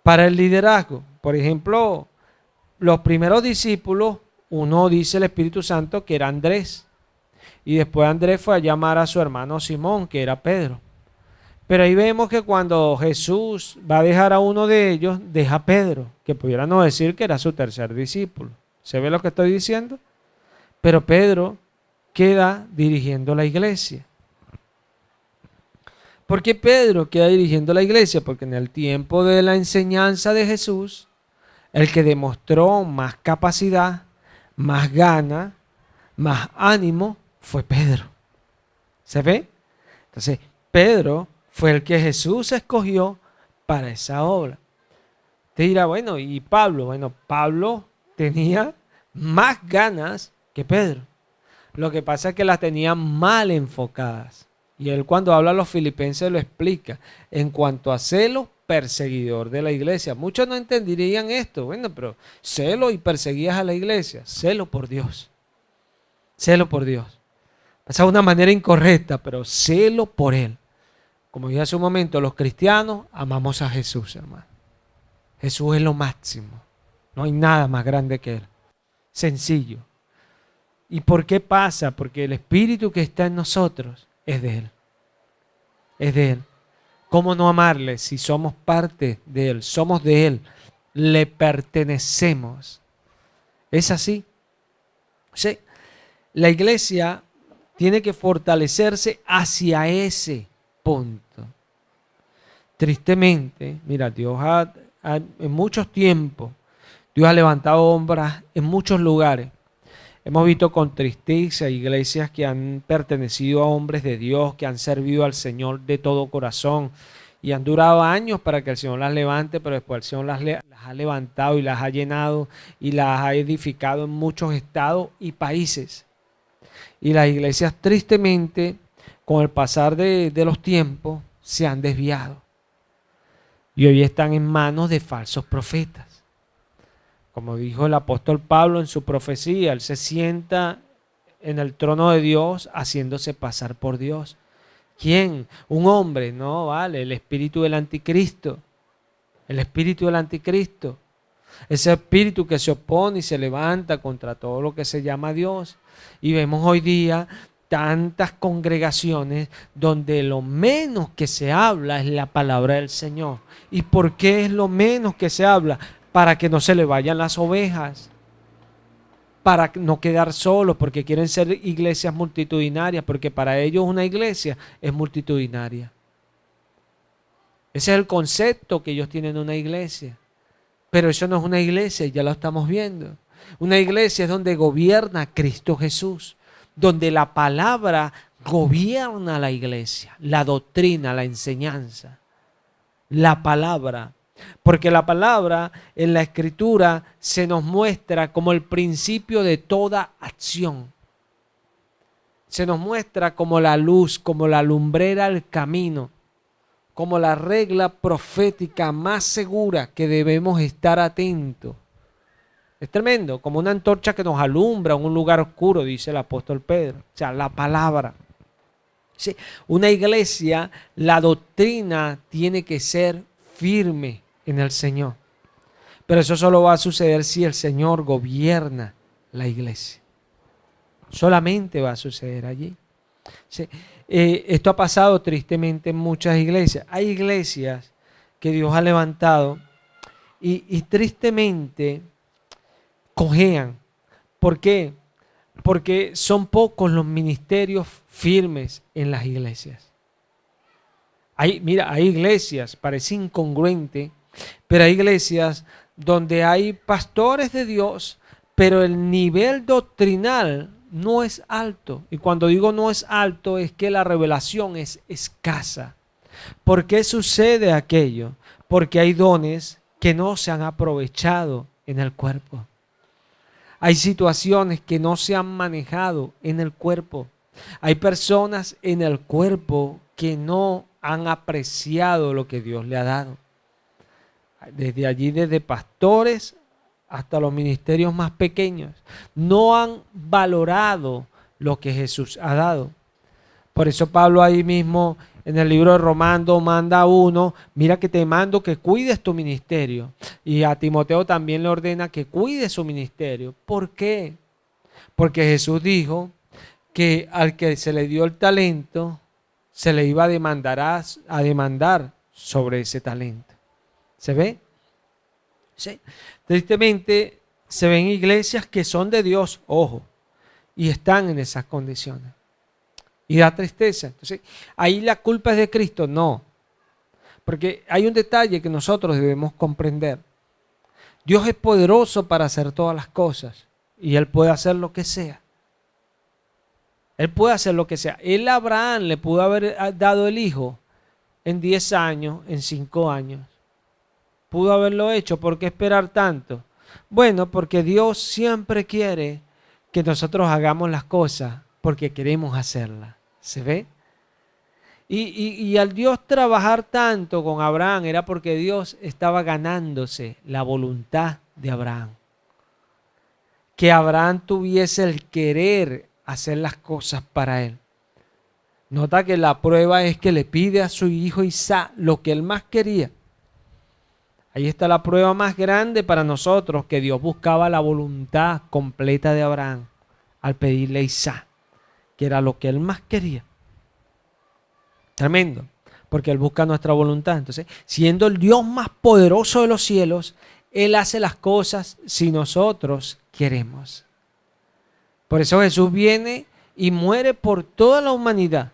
para el liderazgo. Por ejemplo, los primeros discípulos, uno dice el Espíritu Santo que era Andrés. Y después Andrés fue a llamar a su hermano Simón, que era Pedro. Pero ahí vemos que cuando Jesús va a dejar a uno de ellos, deja a Pedro, que pudiéramos decir que era su tercer discípulo. ¿Se ve lo que estoy diciendo? Pero Pedro queda dirigiendo la iglesia. ¿Por qué Pedro queda dirigiendo la iglesia? Porque en el tiempo de la enseñanza de Jesús, el que demostró más capacidad, más gana, más ánimo, fue Pedro. ¿Se ve? Entonces, Pedro fue el que Jesús escogió para esa obra. Te dirá, bueno, ¿y Pablo? Bueno, Pablo tenía más ganas que Pedro. Lo que pasa es que las tenía mal enfocadas. Y él cuando habla a los filipenses lo explica. En cuanto a celo, perseguidor de la iglesia. Muchos no entenderían esto. Bueno, pero celo y perseguías a la iglesia. Celo por Dios. Celo por Dios. Pasa de una manera incorrecta, pero celo por Él. Como dije hace un momento, los cristianos amamos a Jesús, hermano. Jesús es lo máximo. No hay nada más grande que Él. Sencillo. ¿Y por qué pasa? Porque el Espíritu que está en nosotros es de Él. Es de Él. ¿Cómo no amarle si somos parte de Él? Somos de Él. Le pertenecemos. Es así. Sí. La iglesia tiene que fortalecerse hacia ese punto. Tristemente, mira, Dios en muchos tiempos, Dios ha levantado hombres en muchos lugares. Hemos visto con tristeza iglesias que han pertenecido a hombres de Dios, que han servido al Señor de todo corazón y han durado años para que el Señor las levante, pero después el Señor las ha levantado y las ha llenado y las ha edificado en muchos estados y países. Y las iglesias tristemente, con el pasar de los tiempos, se han desviado. Y hoy están en manos de falsos profetas. Como dijo el apóstol Pablo en su profecía, él se sienta en el trono de Dios haciéndose pasar por Dios. ¿Quién? Un hombre, no, vale, el espíritu del anticristo. El espíritu del anticristo. Ese espíritu que se opone y se levanta contra todo lo que se llama Dios. Y vemos hoy día tantas congregaciones donde lo menos que se habla es la palabra del Señor. ¿Y por qué es lo menos que se habla? Para que no se le vayan las ovejas, para no quedar solos, porque quieren ser iglesias multitudinarias, porque para ellos una iglesia es multitudinaria. Ese es el concepto que ellos tienen de una iglesia, pero eso no es una iglesia, ya lo estamos viendo. Una iglesia es donde gobierna Cristo Jesús, donde la palabra gobierna la iglesia, la doctrina, la enseñanza, la palabra. Porque la palabra en la Escritura se nos muestra como el principio de toda acción. Se nos muestra como la luz, como la lumbrera al camino, como la regla profética más segura que debemos estar atentos. Es tremendo, como una antorcha que nos alumbra en un lugar oscuro, dice el apóstol Pedro. O sea, la palabra. Sí, una iglesia, la doctrina tiene que ser firme en el Señor. Pero eso solo va a suceder si el Señor gobierna la iglesia. Solamente va a suceder allí. Sí. Esto ha pasado tristemente en muchas iglesias. Hay iglesias que Dios ha levantado y tristemente cojean. ¿Por qué? Porque son pocos los ministerios firmes en las iglesias. Hay iglesias, parece incongruente, pero hay iglesias donde hay pastores de Dios, pero el nivel doctrinal no es alto. Y cuando digo no es alto, es que la revelación es escasa. ¿Por qué sucede aquello? Porque hay dones que no se han aprovechado en el cuerpo. Hay situaciones que no se han manejado en el cuerpo. Hay personas en el cuerpo que no han apreciado lo que Dios le ha dado. Desde allí, desde pastores hasta los ministerios más pequeños, no han valorado lo que Jesús ha dado. Por eso Pablo ahí mismo en el libro de Romanos manda a uno, mira que te mando que cuides tu ministerio. Y a Timoteo también le ordena que cuide su ministerio. ¿Por qué? Porque Jesús dijo que al que se le dio el talento, se le iba a demandar sobre ese talento. ¿Se ve? Sí. Tristemente se ven iglesias que son de Dios, ojo, y están en esas condiciones. Y da tristeza. Entonces, ¿ahí la culpa es de Cristo? No. Porque hay un detalle que nosotros debemos comprender. Dios es poderoso para hacer todas las cosas. Y Él puede hacer lo que sea. Él puede hacer lo que sea. Él a Abraham le pudo haber dado el hijo en 10 años, en 5 años. Pudo haberlo hecho. ¿Por qué esperar tanto? Bueno, porque Dios siempre quiere que nosotros hagamos las cosas porque queremos hacerlas. ¿Se ve? Y al Dios trabajar tanto con Abraham era porque Dios estaba ganándose la voluntad de Abraham. Que Abraham tuviese el querer hacer las cosas para él. Nota que la prueba es que le pide a su hijo Isaac lo que él más quería. Ahí está la prueba más grande para nosotros, que Dios buscaba la voluntad completa de Abraham al pedirle a Isaac, que era lo que él más quería. Tremendo, porque Él busca nuestra voluntad. Entonces, siendo el Dios más poderoso de los cielos, Él hace las cosas si nosotros queremos. Por eso Jesús viene y muere por toda la humanidad,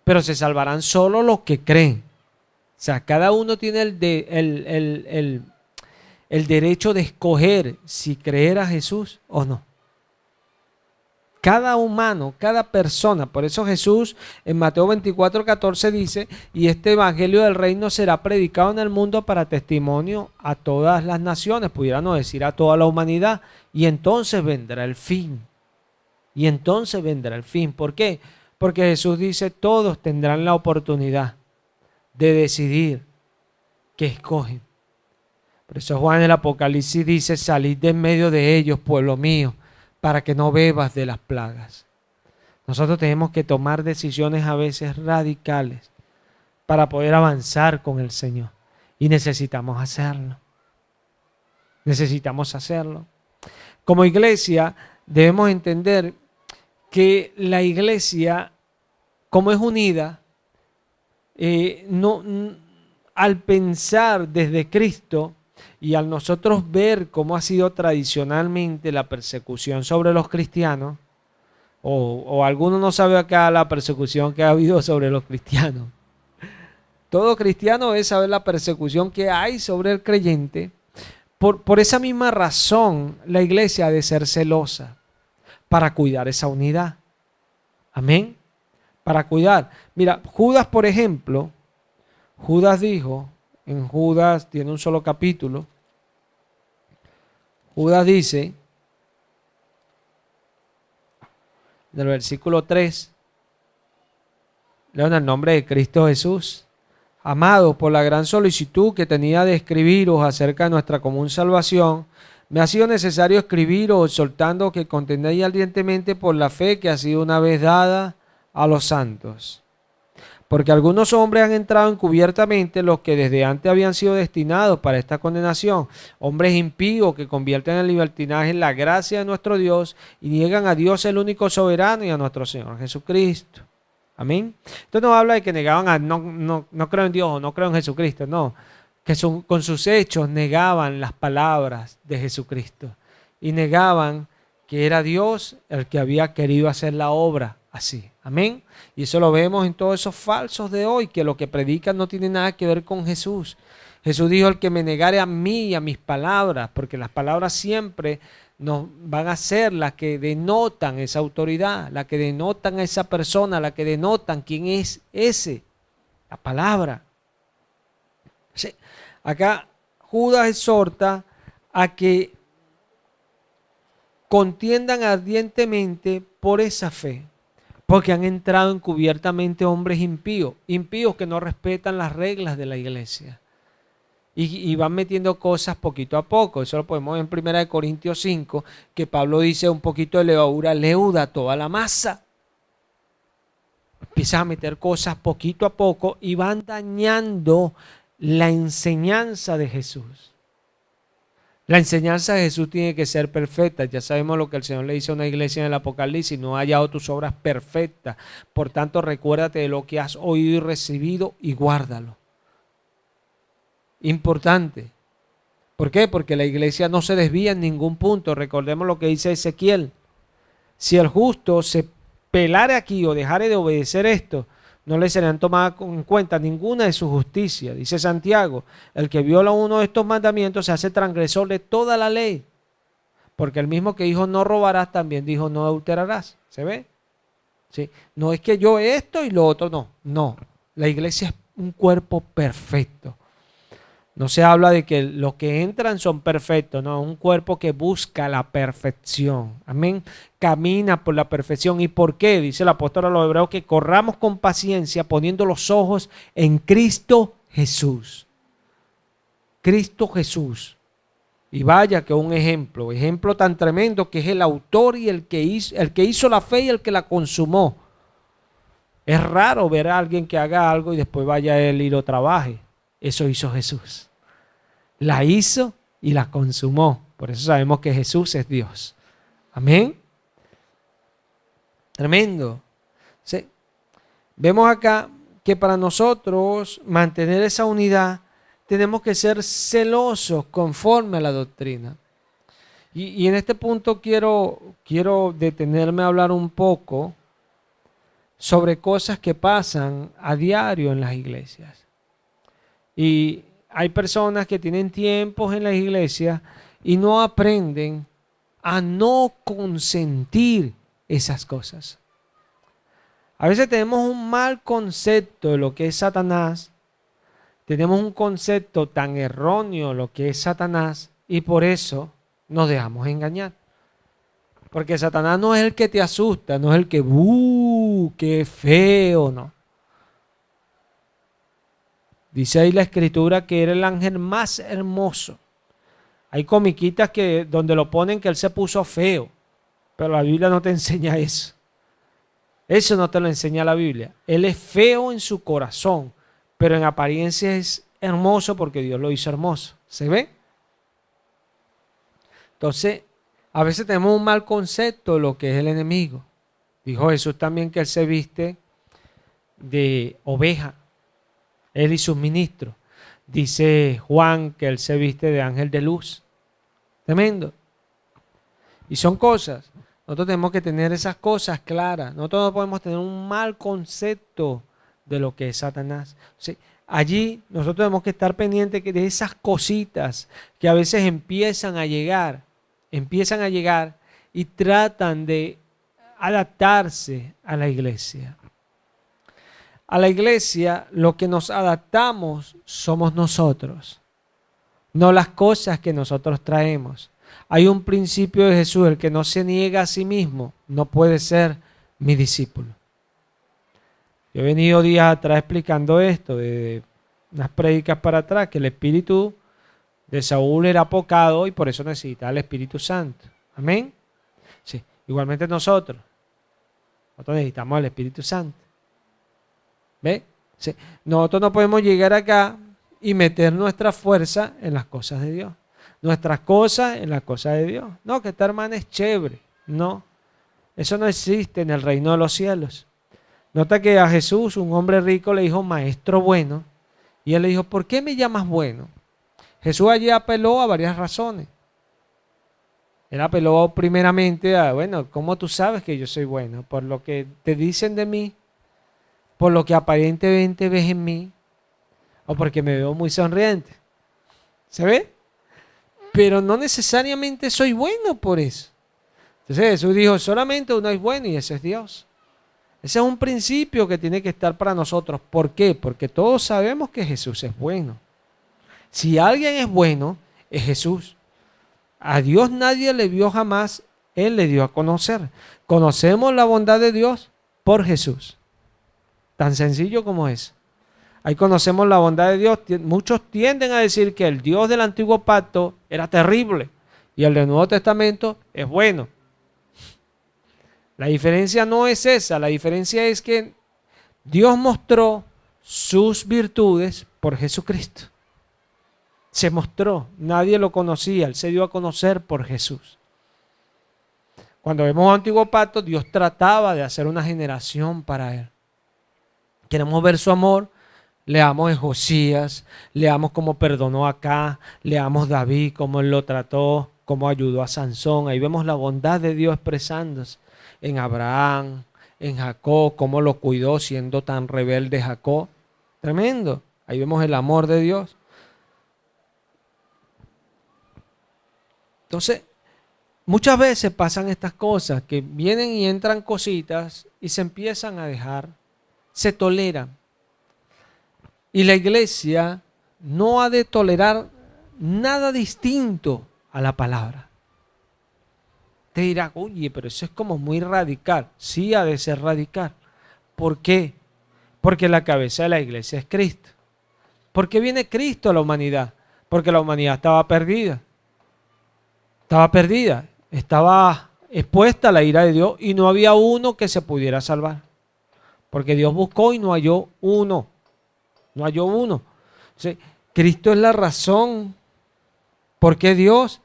pero se salvarán solo los que creen. O sea, cada uno tiene el derecho de escoger si creer a Jesús o no. Cada humano, cada persona. Por eso Jesús en Mateo 24:14 dice, y este evangelio del reino será predicado en el mundo para testimonio a todas las naciones, pudiéramos decir a toda la humanidad, y entonces vendrá el fin. Y entonces vendrá el fin. ¿Por qué? Porque Jesús dice, todos tendrán la oportunidad de decidir qué escogen. Por eso Juan en el Apocalipsis dice, salid de en medio de ellos, pueblo mío, para que no bebas de las plagas. Nosotros tenemos que tomar decisiones a veces radicales para poder avanzar con el Señor. Y necesitamos hacerlo. Necesitamos hacerlo. Como iglesia debemos entender que la iglesia, como es unida, al pensar desde Cristo, y al nosotros ver cómo ha sido tradicionalmente la persecución sobre los cristianos, o alguno no sabe acá la persecución que ha habido sobre los cristianos. Todo cristiano debe saber la persecución que hay sobre el creyente. Por esa misma razón, la iglesia ha de ser celosa para cuidar esa unidad. Amén. Para cuidar. Mira, Judas, por ejemplo, Judas dijo, en Judas tiene un solo capítulo. Judas dice, en el versículo 3, leo en el nombre de Cristo Jesús, amados, por la gran solicitud que tenía de escribiros acerca de nuestra común salvación, me ha sido necesario escribiros exhortando que contendáis ardientemente por la fe que ha sido una vez dada a los santos. Porque algunos hombres han entrado encubiertamente, los que desde antes habían sido destinados para esta condenación, hombres impíos que convierten el libertinaje en la gracia de nuestro Dios y niegan a Dios el único soberano y a nuestro Señor Jesucristo. Amén. Esto no habla de que negaban a no creo en Dios o no creo en Jesucristo, no. Que con sus hechos negaban las palabras de Jesucristo y negaban que era Dios el que había querido hacer la obra así. Amén. Y eso lo vemos en todos esos falsos de hoy, que lo que predican no tiene nada que ver con Jesús. Jesús dijo: el que me negare a mí y a mis palabras, porque las palabras siempre nos van a ser las que denotan esa autoridad, las que denotan a esa persona, las que denotan quién es ese, la palabra. Sí. Acá Judas exhorta a que contiendan ardientemente por esa fe, porque han entrado encubiertamente hombres impíos que no respetan las reglas de la iglesia. Y van metiendo cosas poquito a poco. Eso lo podemos ver en 1 Corintios 5, que Pablo dice: un poquito de levadura leuda toda la masa. Empiezan a meter cosas poquito a poco y van dañando la enseñanza de Jesús. La enseñanza de Jesús tiene que ser perfecta. Ya sabemos lo que el Señor le dice a una iglesia en el Apocalipsis: no ha hallado tus obras perfectas. Por tanto, recuérdate de lo que has oído y recibido y guárdalo. Importante. ¿Por qué? Porque la iglesia no se desvía en ningún punto. Recordemos lo que dice Ezequiel: si el justo se pelare aquí o dejare de obedecer esto, no le serán tomadas en cuenta ninguna de sus justicias. Dice Santiago: el que viola uno de estos mandamientos se hace transgresor de toda la ley. Porque el mismo que dijo no robarás, también dijo no adulterarás. ¿Se ve? ¿Sí? No es que yo esto y lo otro, no. No. La iglesia es un cuerpo perfecto. No se habla de que los que entran son perfectos, no, un cuerpo que busca la perfección. Amén. Camina por la perfección. ¿Y por qué? Dice el apóstol a los hebreos: que corramos con paciencia poniendo los ojos en Cristo Jesús. Cristo Jesús. Y vaya que un ejemplo tan tremendo, que es el autor y el que hizo la fe y el que la consumó. Es raro ver a alguien que haga algo y después vaya él y lo trabaje. Eso hizo Jesús. La hizo y la consumó. Por eso sabemos que Jesús es Dios. Amén. Tremendo. Sí. Vemos acá que para nosotros mantener esa unidad tenemos que ser celosos conforme a la doctrina. Y en este punto quiero detenerme a hablar un poco sobre cosas que pasan a diario en las iglesias. Y hay personas que tienen tiempos en la iglesia y no aprenden a no consentir esas cosas. A veces tenemos un mal concepto de lo que es Satanás, tenemos un concepto tan erróneo de lo que es Satanás y por eso nos dejamos engañar. Porque Satanás no es el que te asusta, no es el que, qué feo, no. Dice ahí la escritura que era el ángel más hermoso. Hay comiquitas donde lo ponen que él se puso feo, pero la Biblia no te enseña eso. Eso no te lo enseña la Biblia. Él es feo en su corazón, pero en apariencia es hermoso porque Dios lo hizo hermoso. ¿Se ve? Entonces, a veces tenemos un mal concepto de lo que es el enemigo. Dijo Jesús también que él se viste de oveja, él y sus ministros. Dice Juan que él se viste de ángel de luz. Tremendo. Y son cosas. Nosotros tenemos que tener esas cosas claras. Nosotros no podemos tener un mal concepto de lo que es Satanás. Sí, allí nosotros tenemos que estar pendientes de esas cositas que a veces empiezan a llegar y tratan de adaptarse a la iglesia. A la iglesia lo que nos adaptamos somos nosotros, no las cosas que nosotros traemos. Hay un principio de Jesús: el que no se niega a sí mismo no puede ser mi discípulo. Yo he venido días atrás explicando esto, de unas prédicas para atrás, que el espíritu de Saúl era apocado y por eso necesitaba el Espíritu Santo. Amén. Sí, igualmente nosotros necesitamos el Espíritu Santo. ¿Ve? Sí. Nosotros no podemos llegar acá y meter nuestra fuerza en las cosas de Dios. Nuestras cosas en las cosas de Dios. No, que esta hermana es chévere. No, eso no existe en el reino de los cielos. Nota que a Jesús, un hombre rico, le dijo maestro bueno. Y él le dijo, ¿por qué me llamas bueno? Jesús allí apeló a varias razones. Él apeló primeramente a, bueno, ¿cómo tú sabes que yo soy bueno? Por lo que te dicen de mí, por lo que aparentemente ves en mí, o porque me veo muy sonriente. ¿Se ve? Pero no necesariamente soy bueno por eso. Entonces Jesús dijo, solamente uno es bueno y ese es Dios. Ese es un principio que tiene que estar para nosotros. ¿Por qué? Porque todos sabemos que Jesús es bueno. Si alguien es bueno, es Jesús. A Dios nadie le vio jamás, Él le dio a conocer. Conocemos la bondad de Dios por Jesús. Tan sencillo como es. Ahí conocemos la bondad de Dios. Muchos tienden a decir que el Dios del antiguo pacto era terrible y el del Nuevo Testamento es bueno. La diferencia no es esa, la diferencia es que Dios mostró sus virtudes por Jesucristo. Se mostró, nadie lo conocía, Él se dio a conocer por Jesús. Cuando vemos el antiguo pacto, Dios trataba de hacer una generación para Él. Queremos ver su amor, leamos en Josías, leamos cómo perdonó acá, leamos David, cómo Él lo trató, cómo ayudó a Sansón. Ahí vemos la bondad de Dios expresándose. En Abraham, en Jacob, cómo lo cuidó siendo tan rebelde Jacob. Tremendo. Ahí vemos el amor de Dios. Entonces, muchas veces pasan estas cosas, que vienen y entran cositas y se empiezan a dejar, se toleran. Y la iglesia no ha de tolerar nada distinto a la palabra. Te dirá, oye, pero eso es como muy radical. Sí, ha de ser radical. ¿Por qué? Porque la cabeza de la iglesia es Cristo. ¿Por qué viene Cristo a la humanidad? Porque la humanidad estaba perdida. Estaba perdida. Estaba expuesta a la ira de Dios y no había uno que se pudiera salvar. Porque Dios buscó y no halló uno. No halló uno. Entonces, Cristo es la razón por qué Dios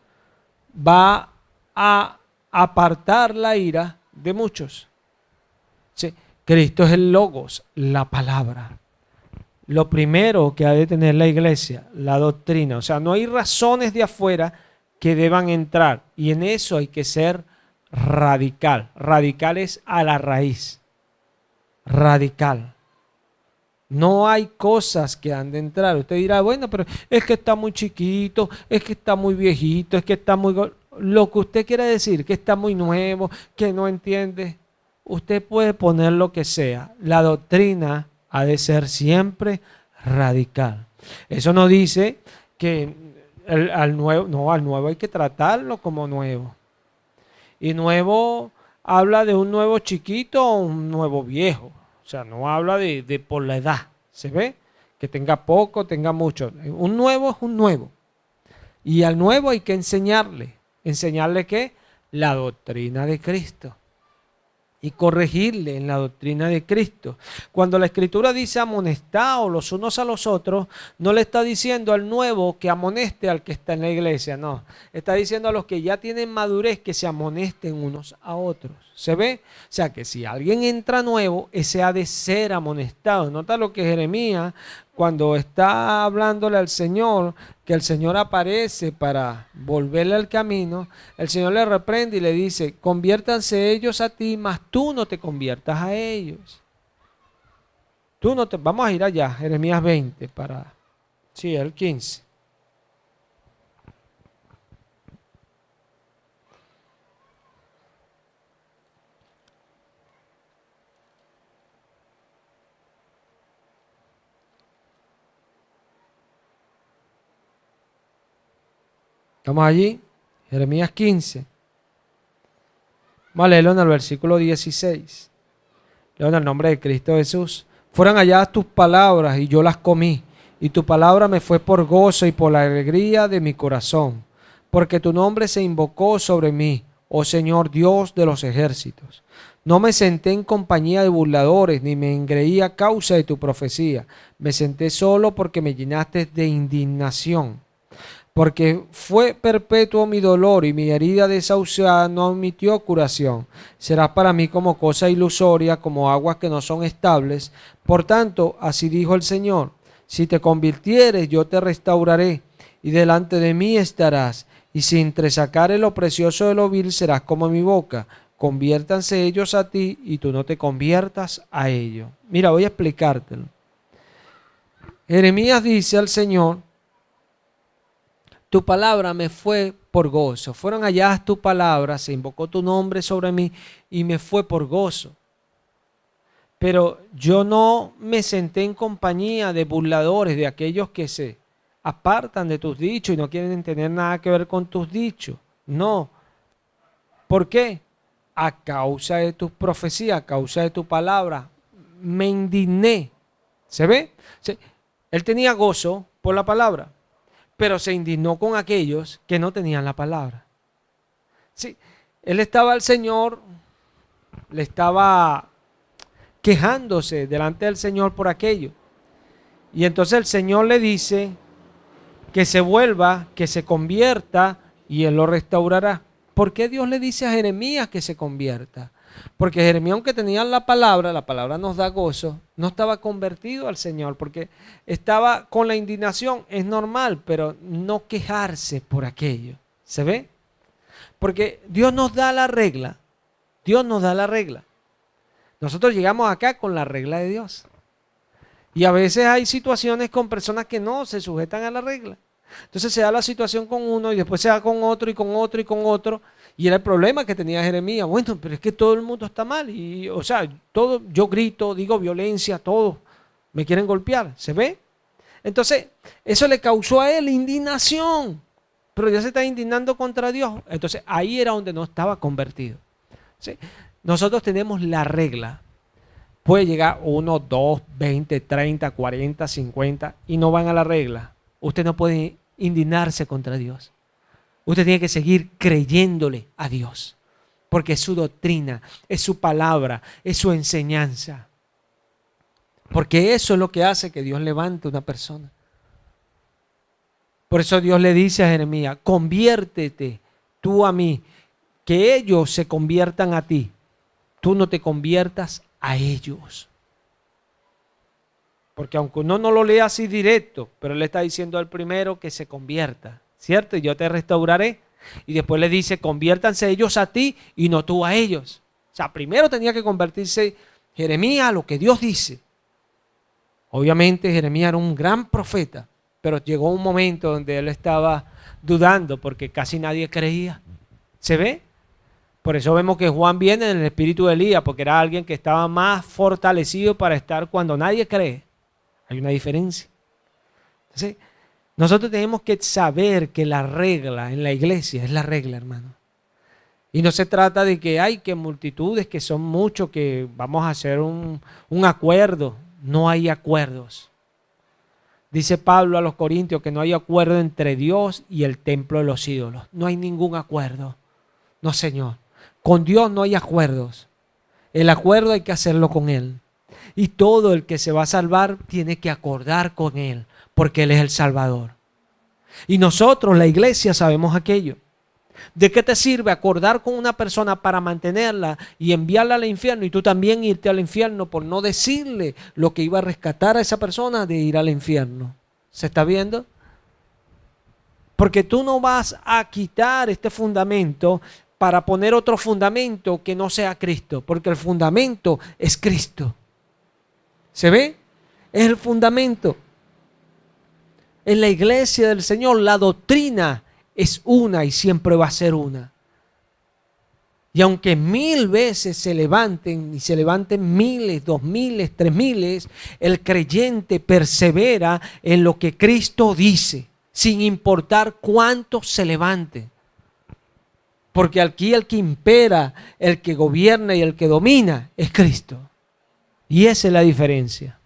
va a apartar la ira de muchos. Sí, Cristo es el logos, la palabra. Lo primero que ha de tener la iglesia, la doctrina. O sea, no hay razones de afuera que deban entrar. Y en eso hay que ser radical. Radical es a la raíz. Radical. No hay cosas que han de entrar. Usted dirá, bueno, pero es que está muy chiquito, es que está muy viejito, es que está muy... Lo que usted quiera decir, que está muy nuevo, que no entiende, usted puede poner lo que sea. La doctrina ha de ser siempre radical. Eso no dice que al nuevo hay que tratarlo como nuevo. Y nuevo habla de un nuevo chiquito o un nuevo viejo. O sea, no habla de por la edad. ¿Se ve? Que tenga poco, tenga mucho. Un nuevo es un nuevo. Y al nuevo hay que enseñarle. ¿Enseñarle qué? La doctrina de Cristo. Y corregirle en la doctrina de Cristo. Cuando la Escritura dice amonestaos los unos a los otros, no le está diciendo al nuevo que amoneste al que está en la iglesia, no. Está diciendo a los que ya tienen madurez que se amonesten unos a otros. ¿Se ve? O sea que si alguien entra nuevo, ese ha de ser amonestado. Nota lo que Jeremías, cuando está hablándole al Señor, que el Señor aparece para volverle al camino, el Señor le reprende y le dice, conviértanse ellos a ti, mas tú no te conviertas a ellos. Tú no te... Vamos a ir allá, Jeremías 20, para... Sí, el 15. Estamos allí, Jeremías 15. Vamos a leerlo en el versículo 16. Leo en el nombre de Cristo Jesús. Fueron halladas tus palabras y yo las comí, y tu palabra me fue por gozo y por la alegría de mi corazón, porque tu nombre se invocó sobre mí, oh Señor Dios de los ejércitos. No me senté en compañía de burladores, ni me engreí a causa de tu profecía. Me senté solo porque me llenaste de indignación. Porque fue perpetuo mi dolor y mi herida desahuciada no admitió curación. Serás para mí como cosa ilusoria, como aguas que no son estables. Por tanto, así dijo el Señor, si te convirtieres, yo te restauraré, y delante de mí estarás. Y si entresacares lo precioso de lo vil, serás como mi boca. Conviértanse ellos a ti, y tú no te conviertas a ellos. Mira, voy a explicártelo. Jeremías dice al Señor, tu palabra me fue por gozo. Fueron halladas tus palabras, se invocó tu nombre sobre mí y me fue por gozo. Pero yo no me senté en compañía de burladores, de aquellos que se apartan de tus dichos y no quieren tener nada que ver con tus dichos. No. ¿Por qué? A causa de tus profecías, a causa de tu palabra, me indigné. ¿Se ve? Él tenía gozo por la palabra, pero se indignó con aquellos que no tenían la palabra. Sí, él estaba al Señor, le estaba quejándose delante del Señor por aquello. Y entonces el Señor le dice que se vuelva, que se convierta y Él lo restaurará. ¿Por qué Dios le dice a Jeremías que se convierta? Porque Jeremías, aunque tenía la palabra nos da gozo, no estaba convertido al Señor, porque estaba con la indignación, es normal, pero no quejarse por aquello. ¿Se ve? Porque Dios nos da la regla, Dios nos da la regla. Nosotros llegamos acá con la regla de Dios. Y a veces hay situaciones con personas que no se sujetan a la regla. Entonces se da la situación con uno y después se da con otro y con otro y con otro. Y era el problema que tenía Jeremías. Bueno, pero es que todo el mundo está mal. Y, o sea, todo, yo grito, digo violencia, todo. Me quieren golpear. ¿Se ve? Entonces, eso le causó a él indignación. Pero ya se está indignando contra Dios. Entonces, ahí era donde no estaba convertido. ¿Sí? Nosotros tenemos la regla. Puede llegar 1, 2, 20, 30, 40, 50 y no van a la regla. Usted no puede indignarse contra Dios. Usted tiene que seguir creyéndole a Dios, porque es su doctrina, es su palabra, es su enseñanza. Porque eso es lo que hace que Dios levante a una persona. Por eso Dios le dice a Jeremías, conviértete tú a mí, que ellos se conviertan a ti. Tú no te conviertas a ellos. Porque aunque uno no lo lea así directo, pero él le está diciendo al primero que se convierta, ¿cierto? Y yo te restauraré. Y después le dice, conviértanse ellos a ti y no tú a ellos. O sea, primero tenía que convertirse Jeremías a lo que Dios dice. Obviamente Jeremías era un gran profeta, pero llegó un momento donde él estaba dudando porque casi nadie creía. ¿Se ve? Por eso vemos que Juan viene en el espíritu de Elías, porque era alguien que estaba más fortalecido para estar cuando nadie cree. Hay una diferencia. Entonces, nosotros tenemos que saber que la regla en la iglesia es la regla, hermano. Y no se trata de que hay que multitudes, que son muchos, que vamos a hacer un acuerdo. No hay acuerdos. Dice Pablo a los Corintios que no hay acuerdo entre Dios y el templo de los ídolos. No hay ningún acuerdo. No, Señor. Con Dios no hay acuerdos. El acuerdo hay que hacerlo con Él. Y todo el que se va a salvar tiene que acordar con Él, porque Él es el Salvador. Y nosotros, la iglesia, sabemos aquello. ¿De qué te sirve acordar con una persona para mantenerla y enviarla al infierno y tú también irte al infierno por no decirle lo que iba a rescatar a esa persona de ir al infierno? ¿Se está viendo? Porque tú no vas a quitar este fundamento para poner otro fundamento que no sea Cristo, porque el fundamento es Cristo. ¿Se ve? Es el fundamento. En la iglesia del Señor la doctrina es una y siempre va a ser una. Y aunque 1000 veces se levanten, y se levanten 1000, 2000, 3000, el creyente persevera en lo que Cristo dice, sin importar cuántos se levanten. Porque aquí el que impera, el que gobierna y el que domina es Cristo. Y esa es la diferencia.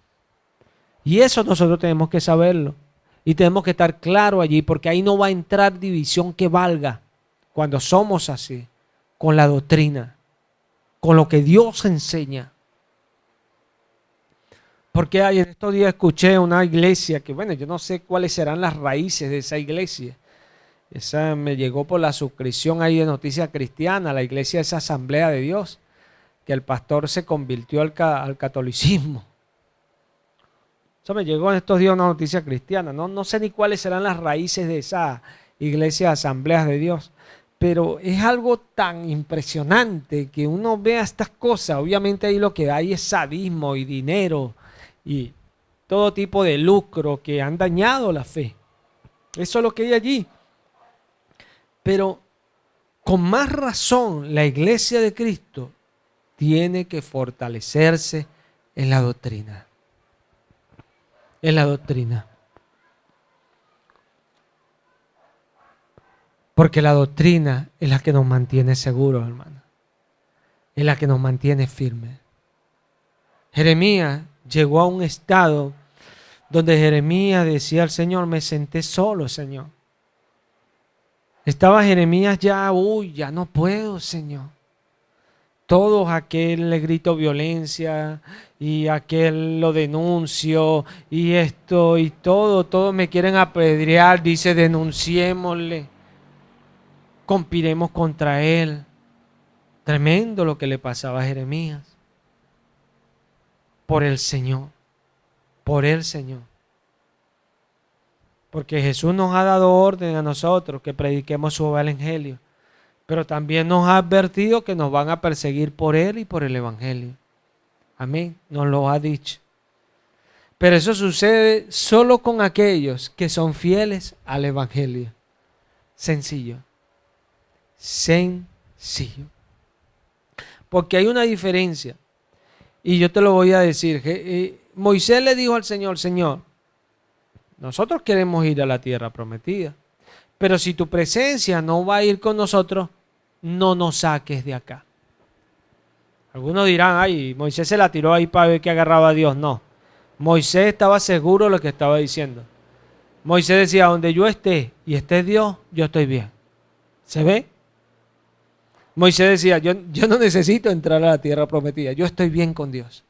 Y eso nosotros tenemos que saberlo. Y tenemos que estar claros allí, porque ahí no va a entrar división que valga cuando somos así, con la doctrina, con lo que Dios enseña. Porque en estos días escuché una iglesia que, bueno, yo no sé cuáles serán las raíces de esa iglesia. Esa me llegó por la suscripción ahí de Noticias Cristianas, la iglesia es Asamblea de Dios, que el pastor se convirtió al catolicismo. Eso me llegó en estos días una noticia cristiana. No sé ni cuáles serán las raíces de esa iglesia Asambleas de Dios. Pero es algo tan impresionante que uno vea estas cosas. Obviamente ahí lo que hay es sadismo y dinero y todo tipo de lucro que han dañado la fe. Eso es lo que hay allí. Pero con más razón la iglesia de Cristo tiene que fortalecerse en la doctrina. En la doctrina. Porque la doctrina es la que nos mantiene seguros, hermano. Es la que nos mantiene firmes. Jeremías llegó a un estado donde Jeremías decía al Señor, me senté solo, Señor. Estaba Jeremías ya, ya no puedo, Señor. Todos aquel le grito violencia y aquel lo denuncio y esto y todos me quieren apedrear, dice denunciémosle, conspiremos contra él. Tremendo lo que le pasaba a Jeremías. Por el Señor, por el Señor. Porque Jesús nos ha dado orden a nosotros que prediquemos su evangelio. Pero también nos ha advertido que nos van a perseguir por Él y por el Evangelio. Amén, nos lo ha dicho. Pero eso sucede solo con aquellos que son fieles al Evangelio. Sencillo. Sencillo. Porque hay una diferencia. Y yo te lo voy a decir. Moisés le dijo al Señor, Señor, nosotros queremos ir a la tierra prometida. Pero si tu presencia no va a ir con nosotros, no nos saques de acá. Algunos dirán, ay, Moisés se la tiró ahí para ver que agarraba a Dios. No, Moisés estaba seguro de lo que estaba diciendo. Moisés decía, donde yo esté y esté Dios, yo estoy bien. ¿Se ve? Moisés decía, yo no necesito entrar a la tierra prometida, yo estoy bien con Dios.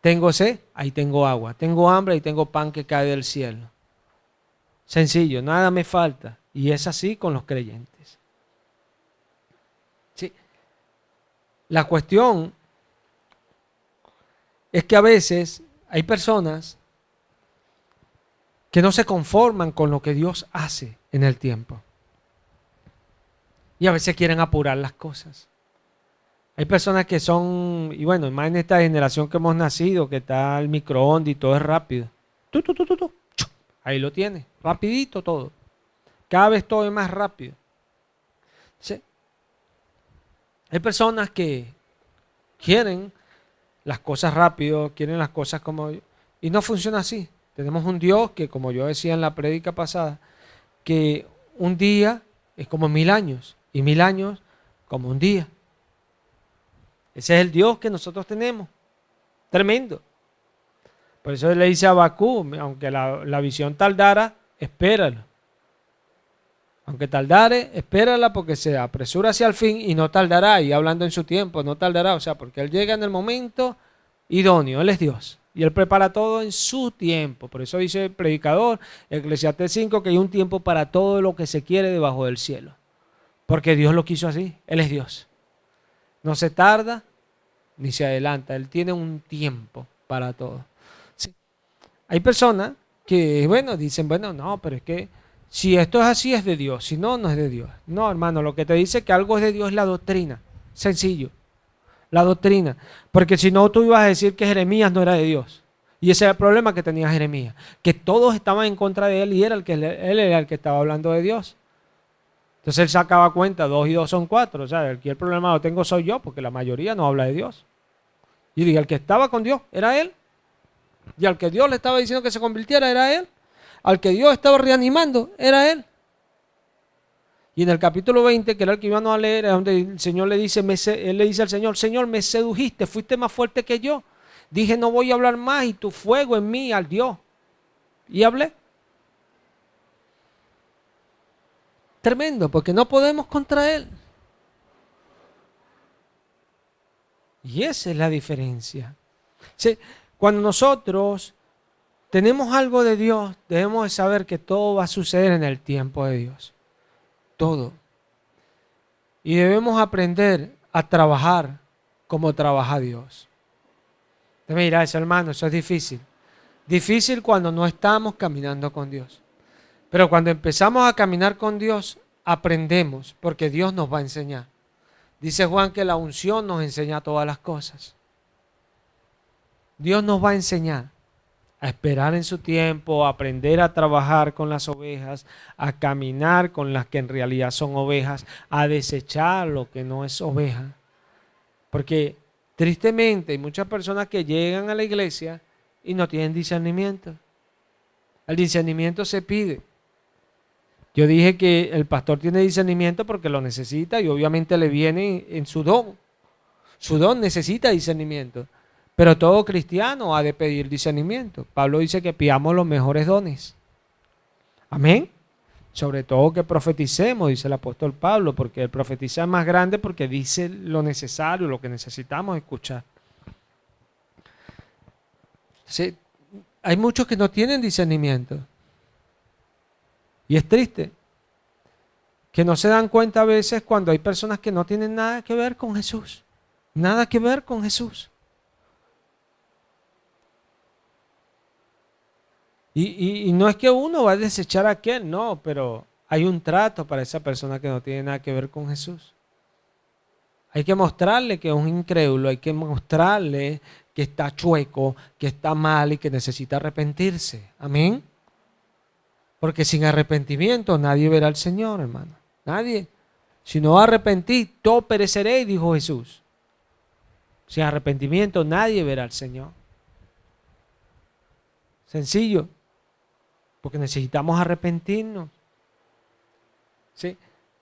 Tengo sed, ahí tengo agua. Tengo hambre, ahí tengo pan que cae del cielo. Sencillo, nada me falta. Y es así con los creyentes. Sí. La cuestión es que a veces hay personas que no se conforman con lo que Dios hace en el tiempo. Y a veces quieren apurar las cosas. Hay personas que son, y bueno, más en esta generación que hemos nacido, que está el microondas y todo es rápido. Ahí lo tiene, rapidito todo. Cada vez todo es más rápido. ¿Sí? Hay personas que quieren las cosas rápido, quieren las cosas como... Y no funciona así. Tenemos un Dios que, como yo decía en la prédica pasada, que un día es como 1000 años y 1000 años como un día. Ese es el Dios que nosotros tenemos. Tremendo. Por eso le dice a Habacuc, aunque la visión tardara, espéralo. Aunque tardare, espérala porque se apresura hacia el fin y no tardará. Y hablando en su tiempo, no tardará. O sea, porque Él llega en el momento idóneo. Él es Dios. Y Él prepara todo en su tiempo. Por eso dice el predicador, Eclesiastés 5, que hay un tiempo para todo lo que se quiere debajo del cielo. Porque Dios lo quiso así. Él es Dios. No se tarda ni se adelanta. Él tiene un tiempo para todo. Sí. Hay personas que, bueno, dicen, bueno, no, pero es que si esto es así es de Dios, si no, no es de Dios. No, hermano, lo que te dice que algo es de Dios es la doctrina. Sencillo. La doctrina. Porque si no, tú ibas a decir que Jeremías no era de Dios. Y ese era el problema que tenía Jeremías. Que todos estaban en contra de él y él era el que estaba hablando de Dios. Entonces él sacaba cuenta, 2 y 2 son 4. O sea, aquí el problema lo tengo soy yo, porque la mayoría no habla de Dios. Y digo, el que estaba con Dios era él. Y al que Dios le estaba diciendo que se convirtiera era él. Al que Dios estaba reanimando era él. Y en el capítulo 20, que era el que íbamos a leer, es donde el Señor le dice, él le dice al Señor, Señor, me sedujiste, fuiste más fuerte que yo. Dije, no voy a hablar más y tu fuego en mí ardió. Y hablé. Tremendo, porque no podemos contra él. Y esa es la diferencia. Sí, cuando nosotros tenemos algo de Dios, debemos de saber que todo va a suceder en el tiempo de Dios. Todo. Y debemos aprender a trabajar como trabaja Dios. Usted me dirá, eso, hermano, eso es difícil. Difícil cuando no estamos caminando con Dios. Pero cuando empezamos a caminar con Dios, aprendemos, porque Dios nos va a enseñar. Dice Juan que la unción nos enseña todas las cosas. Dios nos va a enseñar a esperar en su tiempo, a aprender a trabajar con las ovejas, a caminar con las que en realidad son ovejas, a desechar lo que no es oveja. Porque tristemente hay muchas personas que llegan a la iglesia y no tienen discernimiento. El discernimiento se pide. Yo dije que el pastor tiene discernimiento porque lo necesita y obviamente le viene en su don. Su don necesita discernimiento. Pero todo cristiano ha de pedir discernimiento. Pablo dice que pidamos los mejores dones. Amén. Sobre todo que profeticemos, dice el apóstol Pablo, porque el profetizar es más grande porque dice lo necesario, lo que necesitamos escuchar. Sí, hay muchos que no tienen discernimiento. Y es triste que no se dan cuenta a veces cuando hay personas que no tienen nada que ver con Jesús. Nada que ver con Jesús. Y no es que uno va a desechar a aquel, no, pero hay un trato para esa persona que no tiene nada que ver con Jesús. Hay que mostrarle que es un incrédulo, hay que mostrarle que está chueco, que está mal y que necesita arrepentirse. Amén. Porque sin arrepentimiento nadie verá al Señor, hermano. Nadie. Si no arrepentís, todos pereceréis, dijo Jesús. Sin arrepentimiento nadie verá al Señor. Sencillo. Porque necesitamos arrepentirnos. ¿Sí?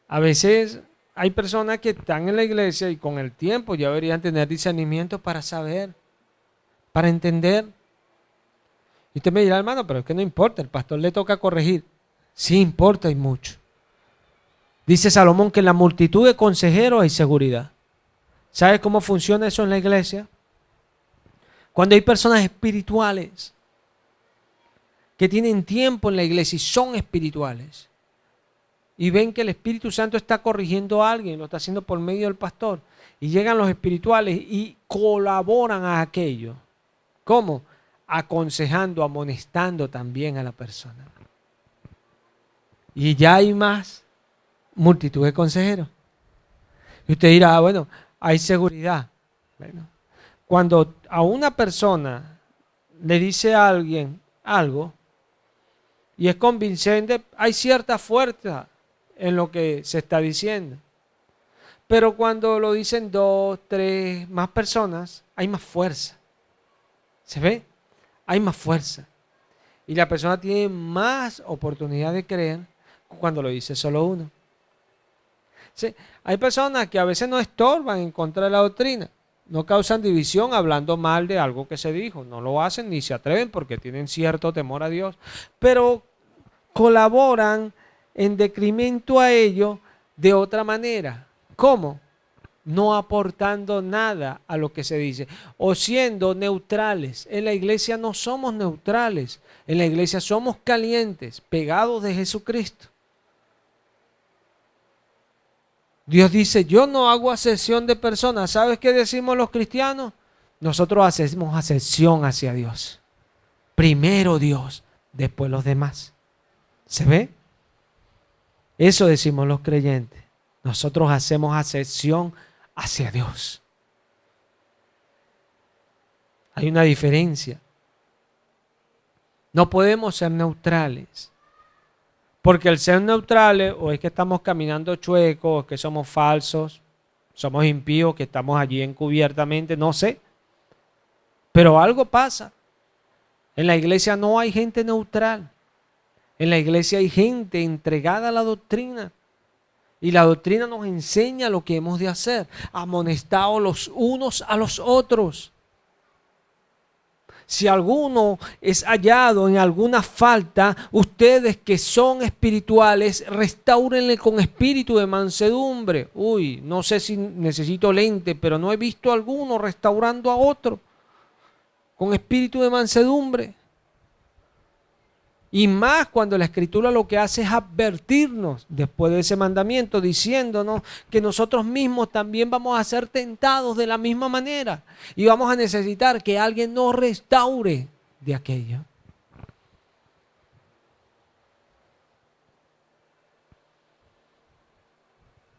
A veces hay personas que están en la iglesia y con el tiempo ya deberían tener discernimiento para saber, para entender. Y usted me dirá, hermano, pero es que no importa, el pastor le toca corregir. Sí importa y mucho. Dice Salomón que en la multitud de consejeros hay seguridad. ¿Sabe cómo funciona eso en la iglesia? Cuando hay personas espirituales que tienen tiempo en la iglesia y son espirituales y ven que el Espíritu Santo está corrigiendo a alguien, lo está haciendo por medio del pastor, y llegan los espirituales y colaboran a aquello. ¿Cómo? Aconsejando, amonestando también a la persona. Y ya hay más multitud de consejeros. Y usted dirá, bueno, hay seguridad. Bueno, cuando a una persona le dice a alguien algo y es convincente, hay cierta fuerza en lo que se está diciendo. Pero cuando lo dicen 2, 3 más personas, hay más fuerza. ¿Se ve? Hay más fuerza. Y la persona tiene más oportunidad de creer cuando lo dice solo uno. ¿Sí? Hay personas que a veces no estorban en contra de la doctrina. No causan división hablando mal de algo que se dijo. No lo hacen ni se atreven porque tienen cierto temor a Dios. Pero colaboran en decremento a ello de otra manera. ¿Cómo? No aportando nada a lo que se dice. O siendo neutrales. En la iglesia no somos neutrales. En la iglesia somos calientes, pegados de Jesucristo. Dios dice, yo no hago acepción de personas. ¿Sabes qué decimos los cristianos? Nosotros hacemos acepción hacia Dios. Primero Dios, después los demás. ¿Se ve? Eso decimos los creyentes. Nosotros hacemos acepción hacia Dios. Hay una diferencia. No podemos ser neutrales. Porque el ser neutrales, o es que estamos caminando chuecos, o es que somos falsos, somos impíos, que estamos allí encubiertamente, no sé. Pero algo pasa. En la iglesia no hay gente neutral. En la iglesia hay gente entregada a la doctrina. Y la doctrina nos enseña lo que hemos de hacer, amonestados los unos a los otros. Si alguno es hallado en alguna falta, ustedes que son espirituales, restáurenle con espíritu de mansedumbre. Uy, no sé si necesito lente, pero no he visto a alguno restaurando a otro con espíritu de mansedumbre. Y más cuando la Escritura lo que hace es advertirnos después de ese mandamiento, diciéndonos que nosotros mismos también vamos a ser tentados de la misma manera y vamos a necesitar que alguien nos restaure de aquello.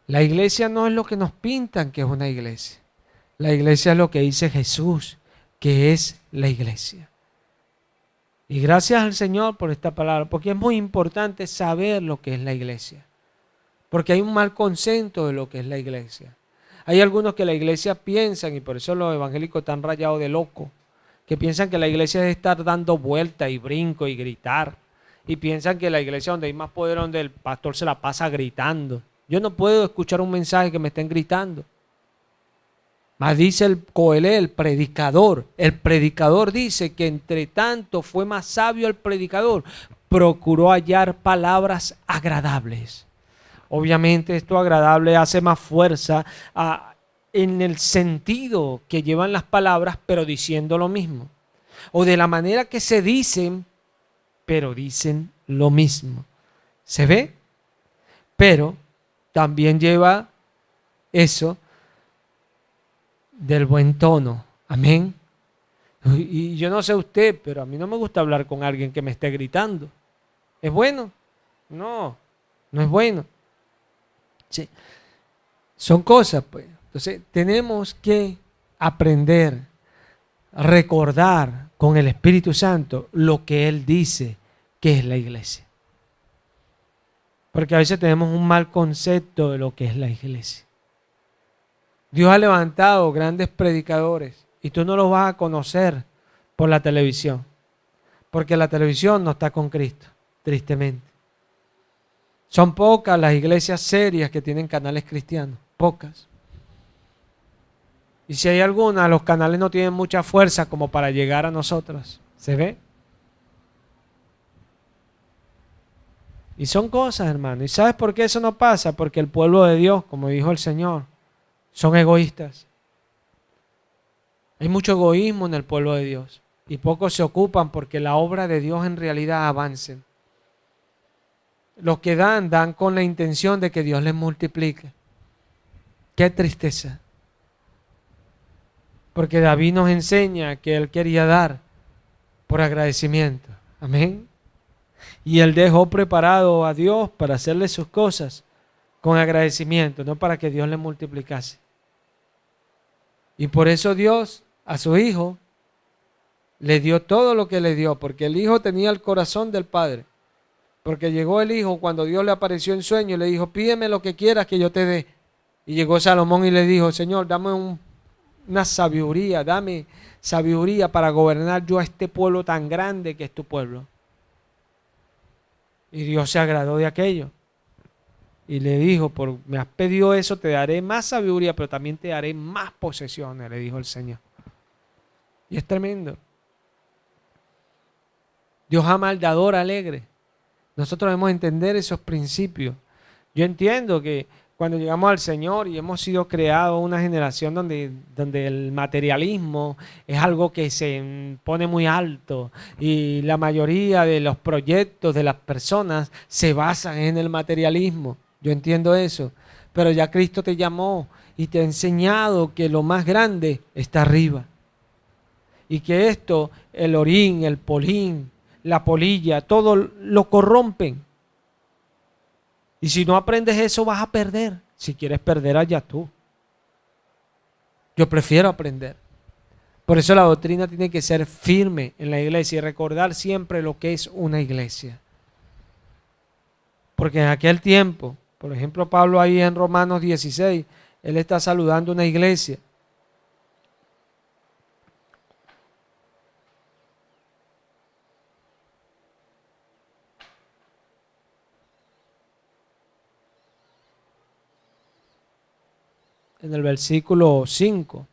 La iglesia no es lo que nos pintan que es una iglesia. La iglesia es lo que dice Jesús, que es la iglesia. Y gracias al Señor por esta palabra, porque es muy importante saber lo que es la iglesia. Porque hay un mal concepto de lo que es la iglesia. Hay algunos que la iglesia piensan, y por eso los evangélicos están rayados de loco, que piensan que la iglesia es estar dando vuelta y brinco y gritar. Y piensan que la iglesia donde hay más poder, donde el pastor se la pasa gritando. Yo no puedo escuchar un mensaje que me estén gritando. Mas dice el Coelé, el predicador dice que entre tanto fue más sabio el predicador, procuró hallar palabras agradables. Obviamente esto agradable hace más fuerza en el sentido que llevan las palabras, pero diciendo lo mismo. O de la manera que se dicen, pero dicen lo mismo. ¿Se ve? Pero también lleva eso del buen tono. Amén. Y yo no sé usted, pero a mí no me gusta hablar con alguien que me esté gritando. ¿Es bueno? No, no es bueno. Sí. Son cosas, pues. Entonces, tenemos que aprender, recordar con el Espíritu Santo lo que Él dice que es la iglesia. Porque a veces tenemos un mal concepto de lo que es la iglesia. Dios ha levantado grandes predicadores y tú no los vas a conocer por la televisión, porque la televisión no está con Cristo, tristemente. Son pocas las iglesias serias que tienen canales cristianos, pocas. Y si hay algunas, los canales no tienen mucha fuerza como para llegar a nosotros. ¿Se ve? Y son cosas, hermano. ¿Y sabes por qué eso no pasa? Porque el pueblo de Dios, como dijo el Señor, son egoístas. Hay mucho egoísmo en el pueblo de Dios y pocos se ocupan porque la obra de Dios en realidad avance. Los que dan con la intención de que Dios les multiplique. Qué tristeza. Porque David nos enseña que él quería dar por agradecimiento. Amén. Y él dejó preparado a Dios para hacerle sus cosas con agradecimiento, no para que Dios le multiplicase. Y por eso Dios a su hijo le dio todo lo que le dio, porque el hijo tenía el corazón del padre. Porque llegó el hijo cuando Dios le apareció en sueño y le dijo, pídeme lo que quieras que yo te dé. Y llegó Salomón y le dijo, Señor, dame una sabiduría, dame sabiduría para gobernar yo a este pueblo tan grande que es tu pueblo. Y Dios se agradó de aquello. Y le dijo, me has pedido eso, te daré más sabiduría, pero también te daré más posesiones, le dijo el Señor. Y es tremendo. Dios ama al dador alegre. Nosotros debemos entender esos principios. Yo entiendo que cuando llegamos al Señor y hemos sido creados una generación donde el materialismo es algo que se pone muy alto y la mayoría de los proyectos de las personas se basan en el materialismo. Yo entiendo eso, pero ya Cristo te llamó y te ha enseñado que lo más grande está arriba. Y que esto, el orín, el polín, la polilla, todo lo corrompen. Y si no aprendes eso vas a perder. Si quieres perder, allá tú. Yo prefiero aprender. Por eso la doctrina tiene que ser firme en la iglesia y recordar siempre lo que es una iglesia. Porque en aquel tiempo, por ejemplo, Pablo ahí en Romanos 16, él está saludando una iglesia. En el versículo 5.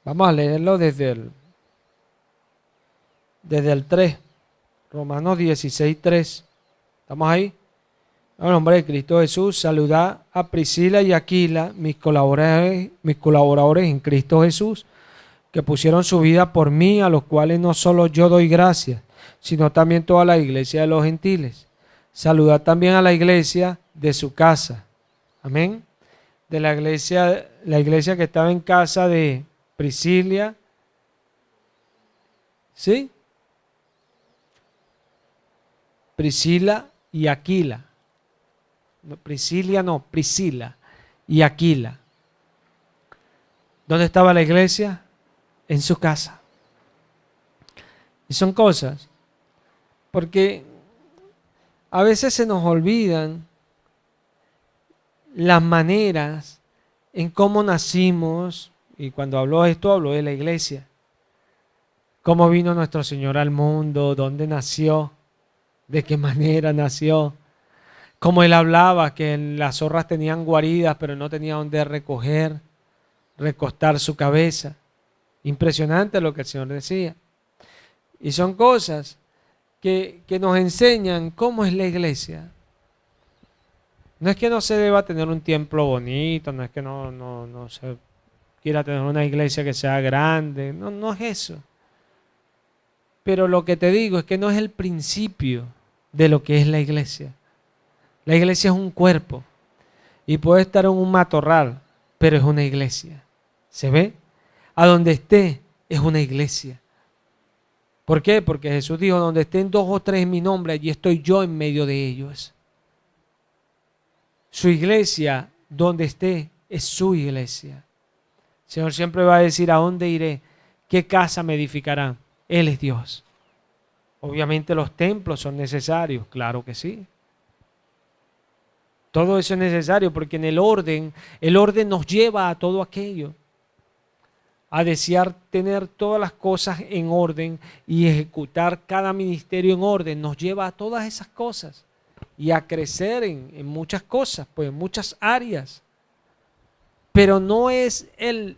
Vamos a leerlo desde el 3, Romanos 16, 3. ¿Estamos ahí? En el nombre de Cristo Jesús, saludad a Priscila y Aquila, mis colaboradores en Cristo Jesús, que pusieron su vida por mí, a los cuales no solo yo doy gracias, sino también toda la iglesia de los gentiles. Saludad también a la iglesia de su casa. Amén. De la iglesia que estaba en casa de Priscila. ¿Sí? Priscila y Aquila. No, Priscila y Aquila. ¿Dónde estaba la iglesia? En su casa. Y son cosas, porque a veces se nos olvidan las maneras en cómo nacimos, y cuando hablo de esto, hablo de la iglesia. Cómo vino nuestro Señor al mundo, dónde nació, de qué manera nació. Cómo Él hablaba, que las zorras tenían guaridas, pero no tenía dónde recostar su cabeza. Impresionante lo que el Señor decía. Y son cosas que nos enseñan cómo es la iglesia. No es que no se deba tener un templo bonito, no es que no se quiera tener una iglesia que sea grande, no es eso. Pero lo que te digo es que no es el principio de lo que es la iglesia. La iglesia es un cuerpo y puede estar en un matorral, pero es una iglesia. ¿Se ve? A donde esté es una iglesia. ¿Por qué? Porque Jesús dijo, donde estén 2 o 3 en mi nombre, allí estoy yo en medio de ellos. Su iglesia, donde esté, es su iglesia. El Señor siempre va a decir, ¿a dónde iré? ¿Qué casa me edificarán? Él es Dios. Obviamente los templos son necesarios, claro que sí. Todo eso es necesario porque en el orden nos lleva a todo aquello. A desear tener todas las cosas en orden y ejecutar cada ministerio en orden, nos lleva a todas esas cosas y a crecer en muchas cosas, pues en muchas áreas. Pero no es el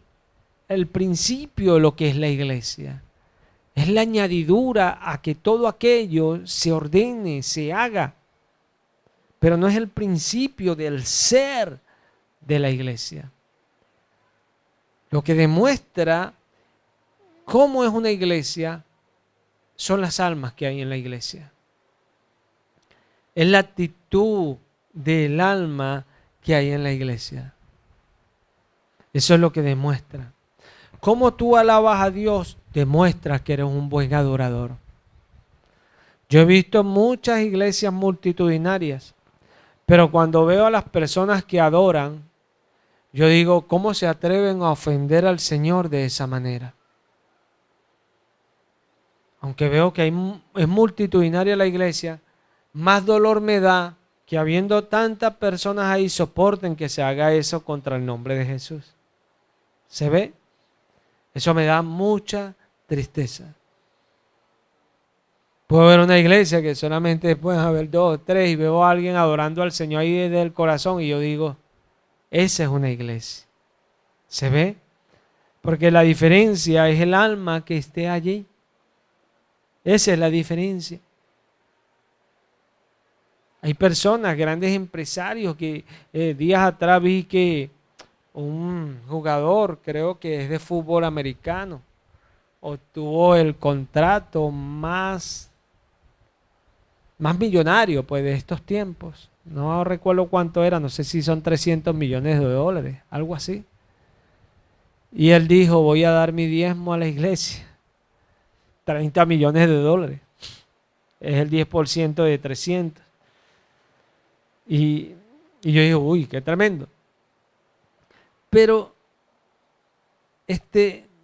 principio de lo que es la iglesia. Es la añadidura a que todo aquello se ordene, se haga. Pero no es el principio del ser de la iglesia. Lo que demuestra cómo es una iglesia son las almas que hay en la iglesia. Es la actitud del alma que hay en la iglesia. Eso es lo que demuestra. Cómo tú alabas a Dios, demuestra que eres un buen adorador. Yo he visto muchas iglesias multitudinarias, pero cuando veo a las personas que adoran, yo digo, ¿cómo se atreven a ofender al Señor de esa manera? Aunque veo que es multitudinaria la iglesia, más dolor me da que habiendo tantas personas ahí soporten que se haga eso contra el nombre de Jesús. ¿Se ve? Eso me da mucha tristeza. Puedo ver una iglesia que solamente pueden haber 2 o 3 y veo a alguien adorando al Señor ahí desde el corazón y yo digo, esa es una iglesia. ¿Se ve? Porque la diferencia es el alma que esté allí. Esa es la diferencia. Hay personas, grandes empresarios que días atrás vi que un jugador, creo que es de fútbol americano, obtuvo el contrato más millonario pues de estos tiempos. No recuerdo cuánto era, no sé si son 300 millones de dólares, algo así. Y él dijo, voy a dar mi diezmo a la iglesia. 30 millones de dólares. Es el 10% de 300. Y yo digo, uy, qué tremendo. Pero,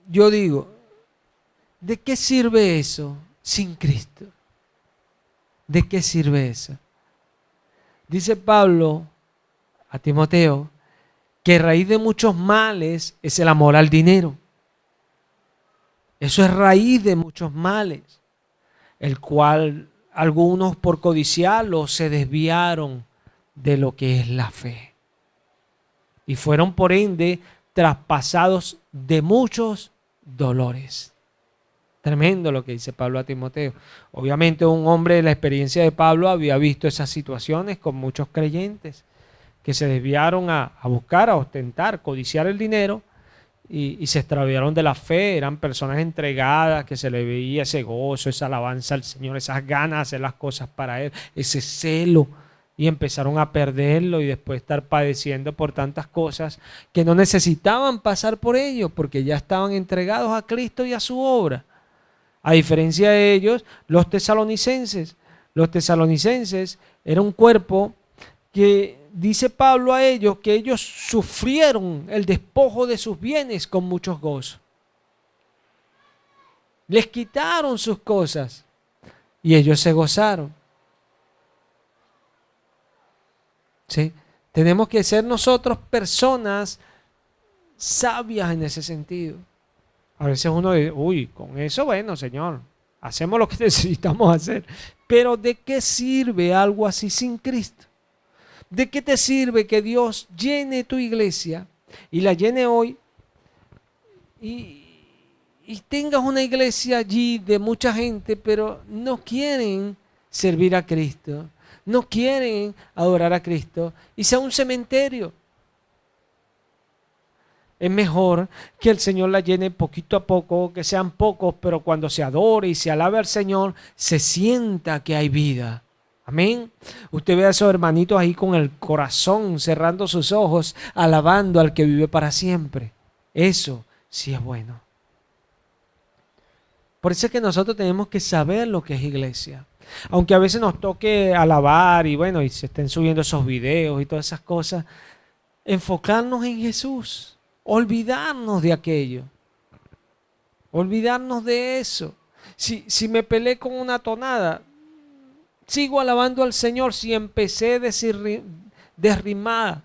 yo digo, ¿de qué sirve eso sin Cristo? ¿De qué sirve eso? Dice Pablo a Timoteo que raíz de muchos males es el amor al dinero. Eso es raíz de muchos males, el cual algunos por codiciarlo se desviaron de lo que es la fe y fueron por ende traspasados de muchos dolores. Tremendo lo que dice Pablo a Timoteo. Obviamente un hombre de la experiencia de Pablo había visto esas situaciones con muchos creyentes que se desviaron a buscar, a ostentar, codiciar el dinero y se extraviaron de la fe. Eran personas entregadas, que se le veía ese gozo, esa alabanza al Señor, esas ganas de hacer las cosas para Él, ese celo, y empezaron a perderlo y después estar padeciendo por tantas cosas que no necesitaban pasar por ello porque ya estaban entregados a Cristo y a su obra. A diferencia de ellos, los tesalonicenses era un cuerpo que dice Pablo a ellos que ellos sufrieron el despojo de sus bienes con muchos gozos. Les quitaron sus cosas y ellos se gozaron. ¿Sí? Tenemos que ser nosotros personas sabias en ese sentido. A veces uno dice, uy, con eso, bueno, Señor, hacemos lo que necesitamos hacer. Pero ¿de qué sirve algo así sin Cristo? ¿De qué te sirve que Dios llene tu iglesia y la llene hoy y tengas una iglesia allí de mucha gente, pero no quieren servir a Cristo, no quieren adorar a Cristo y sea un cementerio? Es mejor que el Señor la llene poquito a poco, que sean pocos, pero cuando se adore y se alabe al Señor, se sienta que hay vida. Amén. Usted ve a esos hermanitos ahí con el corazón, cerrando sus ojos, alabando al que vive para siempre. Eso sí es bueno. Por eso es que nosotros tenemos que saber lo que es iglesia. Aunque a veces nos toque alabar y bueno, y se estén subiendo esos videos y todas esas cosas, enfocarnos en Jesús. Olvidarnos de aquello. Olvidarnos de eso. Si me peleé con una tonada, sigo alabando al Señor. Si empecé desrimada,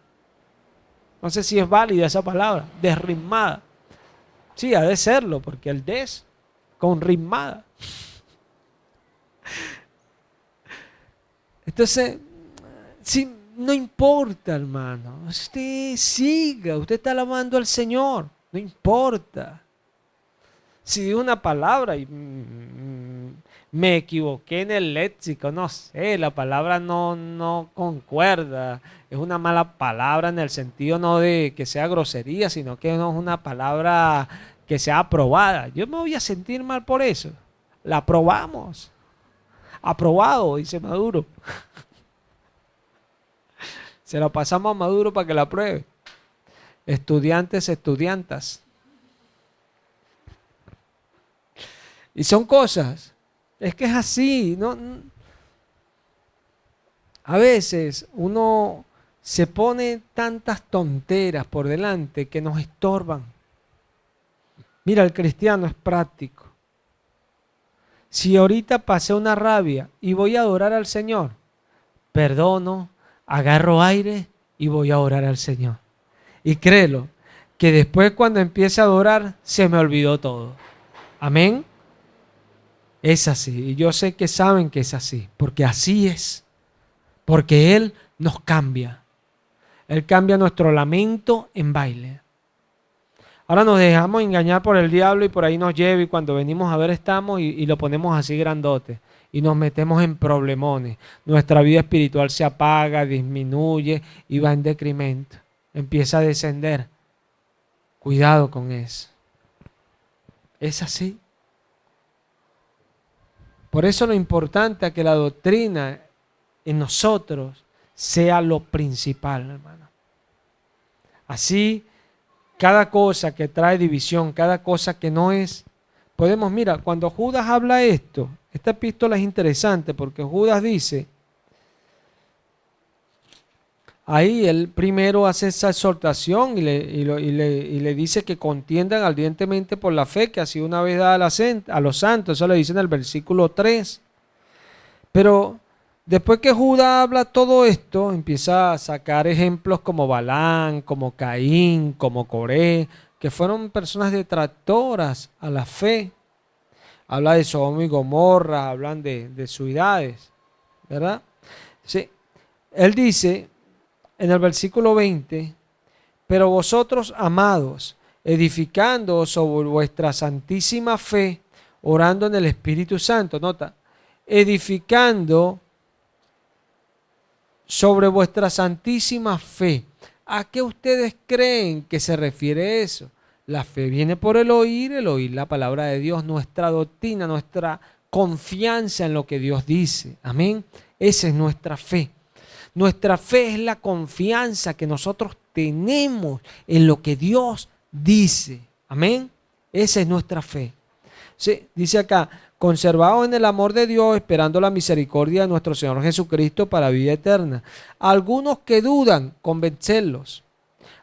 no sé si es válida esa palabra, desrimada. Sí, ha de serlo, porque el des con rimada. Entonces, si no importa, hermano, usted siga, usted está alabando al Señor, no importa. Si digo una palabra y me equivoqué en el léxico, no sé, la palabra no concuerda, es una mala palabra en el sentido no de que sea grosería, sino que no es una palabra que sea aprobada. Yo me voy a sentir mal por eso. La aprobamos. Aprobado, dice Maduro. Se lo pasamos a Maduro para que la apruebe. Estudiantes, estudiantas. Y son cosas. Es que es así. ¿No? A veces uno se pone tantas tonteras por delante que nos estorban. Mira, el cristiano es práctico. Si ahorita pasé una rabia y voy a adorar al Señor, perdono, agarro aire y voy a orar al Señor. Y créelo, que después cuando empiece a adorar, se me olvidó todo. Amén. Es así. Y yo sé que saben que es así, porque así es. Porque Él nos cambia. Él cambia nuestro lamento en baile. Ahora nos dejamos engañar por el diablo y por ahí nos lleva y cuando venimos a ver estamos y lo ponemos así grandote. Y nos metemos en problemones. Nuestra vida espiritual se apaga, disminuye y va en decremento. Empieza a descender. Cuidado con eso. Es así. Por eso lo importante es que la doctrina en nosotros sea lo principal, hermano. Así, cada cosa que trae división, cada cosa que no es, podemos, mira, cuando Judas habla esto, esta epístola es interesante porque Judas dice, ahí él primero hace esa exhortación y le dice que contiendan ardientemente por la fe que ha sido una vez dada a los santos, eso le dice en el versículo 3. Pero después que Judas habla todo esto, empieza a sacar ejemplos como Balán, como Caín, como Coré, que fueron personas detractoras a la fe. Habla de Sodoma y Gomorra, hablan de ciudades, ¿verdad? Sí. Él dice en el versículo 20, pero vosotros, amados, edificando sobre vuestra santísima fe, orando en el Espíritu Santo. Nota, edificando sobre vuestra santísima fe. ¿A qué ustedes creen que se refiere eso? La fe viene por el oír la palabra de Dios, nuestra doctrina, nuestra confianza en lo que Dios dice. Amén. Esa es nuestra fe. Nuestra fe es la confianza que nosotros tenemos en lo que Dios dice. Amén. Esa es nuestra fe. Sí, dice acá, conservados en el amor de Dios, esperando la misericordia de nuestro Señor Jesucristo para vida eterna. Algunos que dudan, convencerlos.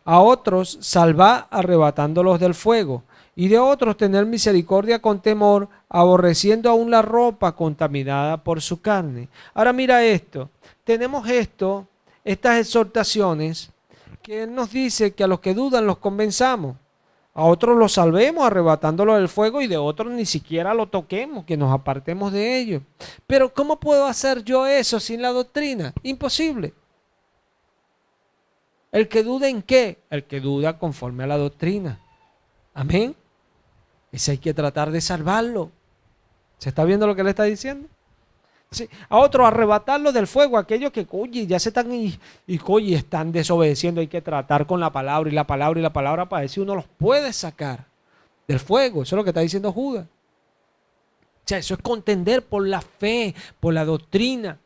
A otros, salvar arrebatándolos del fuego. Y de otros, tener misericordia con temor, aborreciendo aún la ropa contaminada por su carne. Ahora mira esto. Tenemos estas exhortaciones que Él nos dice que a los que dudan los convenzamos. A otros los salvemos arrebatándolo del fuego y de otros ni siquiera lo toquemos, que nos apartemos de ellos. Pero ¿cómo puedo hacer yo eso sin la doctrina? Imposible. ¿El que duda en qué? El que duda conforme a la doctrina. Amén. Ese hay que tratar de salvarlo. ¿Se está viendo lo que le está diciendo? Sí. A otros arrebatarlo del fuego, aquellos que ya se están están desobedeciendo. Hay que tratar con la palabra y la palabra y la palabra para ver si uno los puede sacar del fuego. Eso es lo que está diciendo Judas. O sea, eso es contender por la fe, por la doctrina.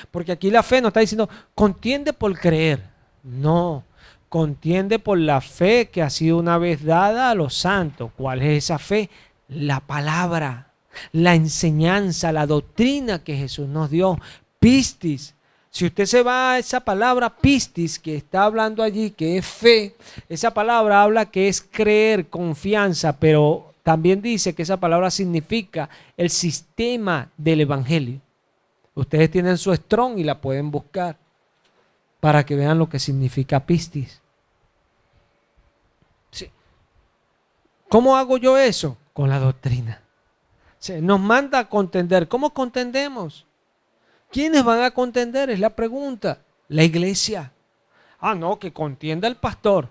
Porque aquí la fe no está diciendo contiende por creer. No, contiende por la fe que ha sido una vez dada a los santos. ¿Cuál es esa fe? La palabra. La enseñanza, la doctrina que Jesús nos dio, pistis. Si usted se va a esa palabra pistis que está hablando allí, que es fe, esa palabra habla que es creer, confianza, pero también dice que esa palabra significa el sistema del evangelio. Ustedes tienen su Strong y la pueden buscar para que vean lo que significa pistis. Sí. ¿Cómo hago yo eso? Con la doctrina. Nos manda a contender. ¿Cómo contendemos? ¿Quiénes van a contender? Es la pregunta. La iglesia. Ah, no, que contienda el pastor.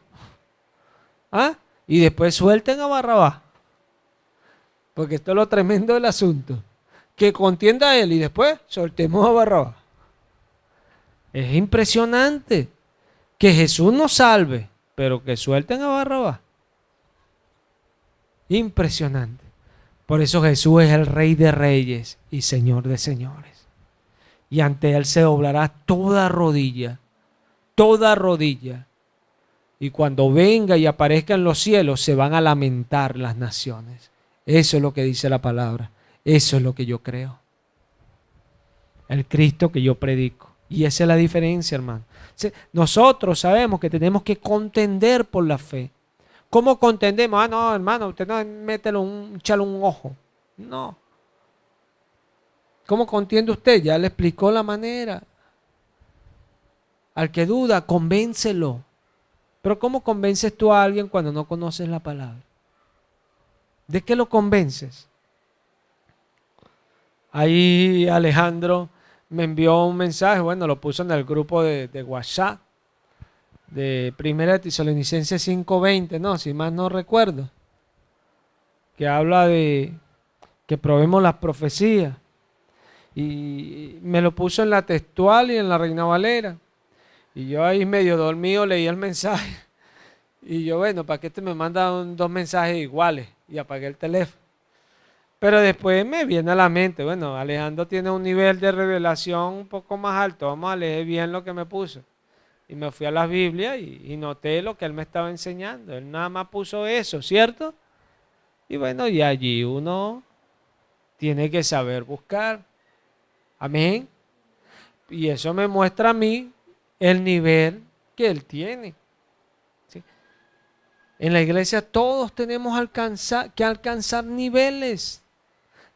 ¿Ah? Y después suelten a Barrabás. Porque esto es lo tremendo del asunto. Que contienda él y después soltemos a Barrabás. Es impresionante que Jesús nos salve, pero que suelten a Barrabás. Impresionante. Por eso Jesús es el Rey de Reyes y Señor de Señores. Y ante Él se doblará toda rodilla, toda rodilla. Y cuando venga y aparezca en los cielos, se van a lamentar las naciones. Eso es lo que dice la palabra. Eso es lo que yo creo. El Cristo que yo predico. Y esa es la diferencia, hermano. Nosotros sabemos que tenemos que contender por la fe. ¿Cómo contendemos? Ah, no, hermano, usted no échale un ojo. No. ¿Cómo contiende usted? Ya le explicó la manera. Al que duda, convéncelo. Pero ¿cómo convences tú a alguien cuando no conoces la palabra? ¿De qué lo convences? Ahí Alejandro me envió un mensaje, bueno, lo puso en el grupo de WhatsApp. De 1 Tesalonicenses 5:20, no, si más no recuerdo, que habla de que probemos las profecías, y me lo puso en la textual y en la Reina Valera, y yo ahí medio dormido leí el mensaje, y yo, bueno, ¿para qué te me mandan dos mensajes iguales? Y apagué el teléfono. Pero después me viene a la mente, bueno, Alejandro tiene un nivel de revelación un poco más alto, vamos a leer bien lo que me puso. Y me fui a las Biblias y noté lo que él me estaba enseñando. Él nada más puso eso, ¿cierto? Y bueno, y allí uno tiene que saber buscar. Amén. Y eso me muestra a mí el nivel que él tiene. ¿Sí? En la iglesia todos tenemos que alcanzar niveles.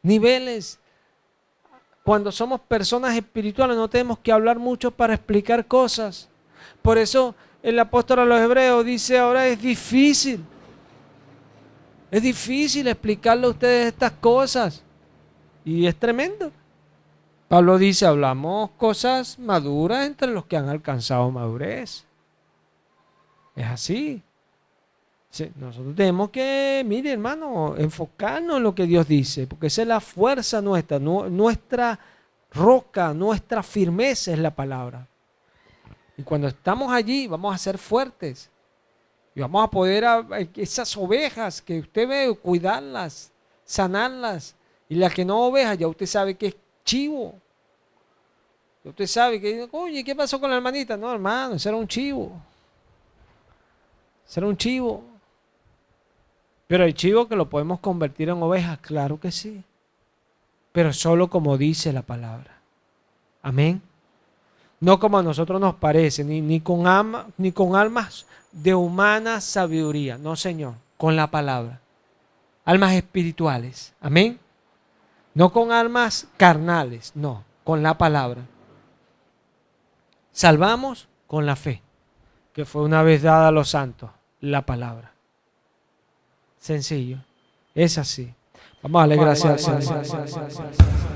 Niveles. Cuando somos personas espirituales no tenemos que hablar mucho para explicar cosas. Por eso el apóstol a los hebreos dice, ahora es difícil explicarle a ustedes estas cosas. Y es tremendo. Pablo dice, hablamos cosas maduras entre los que han alcanzado madurez. Es así. Sí, nosotros tenemos que, mire hermano, enfocarnos en lo que Dios dice, porque esa es la fuerza nuestra, nuestra roca, nuestra firmeza es la palabra. Y cuando estamos allí vamos a ser fuertes y vamos a poder, esas ovejas que usted ve, cuidarlas, sanarlas. Y las que no ovejas, ya usted sabe que es chivo. Ya usted sabe que, oye, ¿qué pasó con la hermanita? No, hermano, ese era un chivo. Ese era un chivo. Pero el chivo que lo podemos convertir en ovejas, claro que sí. Pero solo como dice la palabra. Amén. No como a nosotros nos parece, ni con almas de humana sabiduría. No, Señor, con la palabra. Almas espirituales. Amén. No con almas carnales, no, con la palabra. Salvamos con la fe, que fue una vez dada a los santos, la palabra. Sencillo, es así. Vamos a darle gracias al Señor.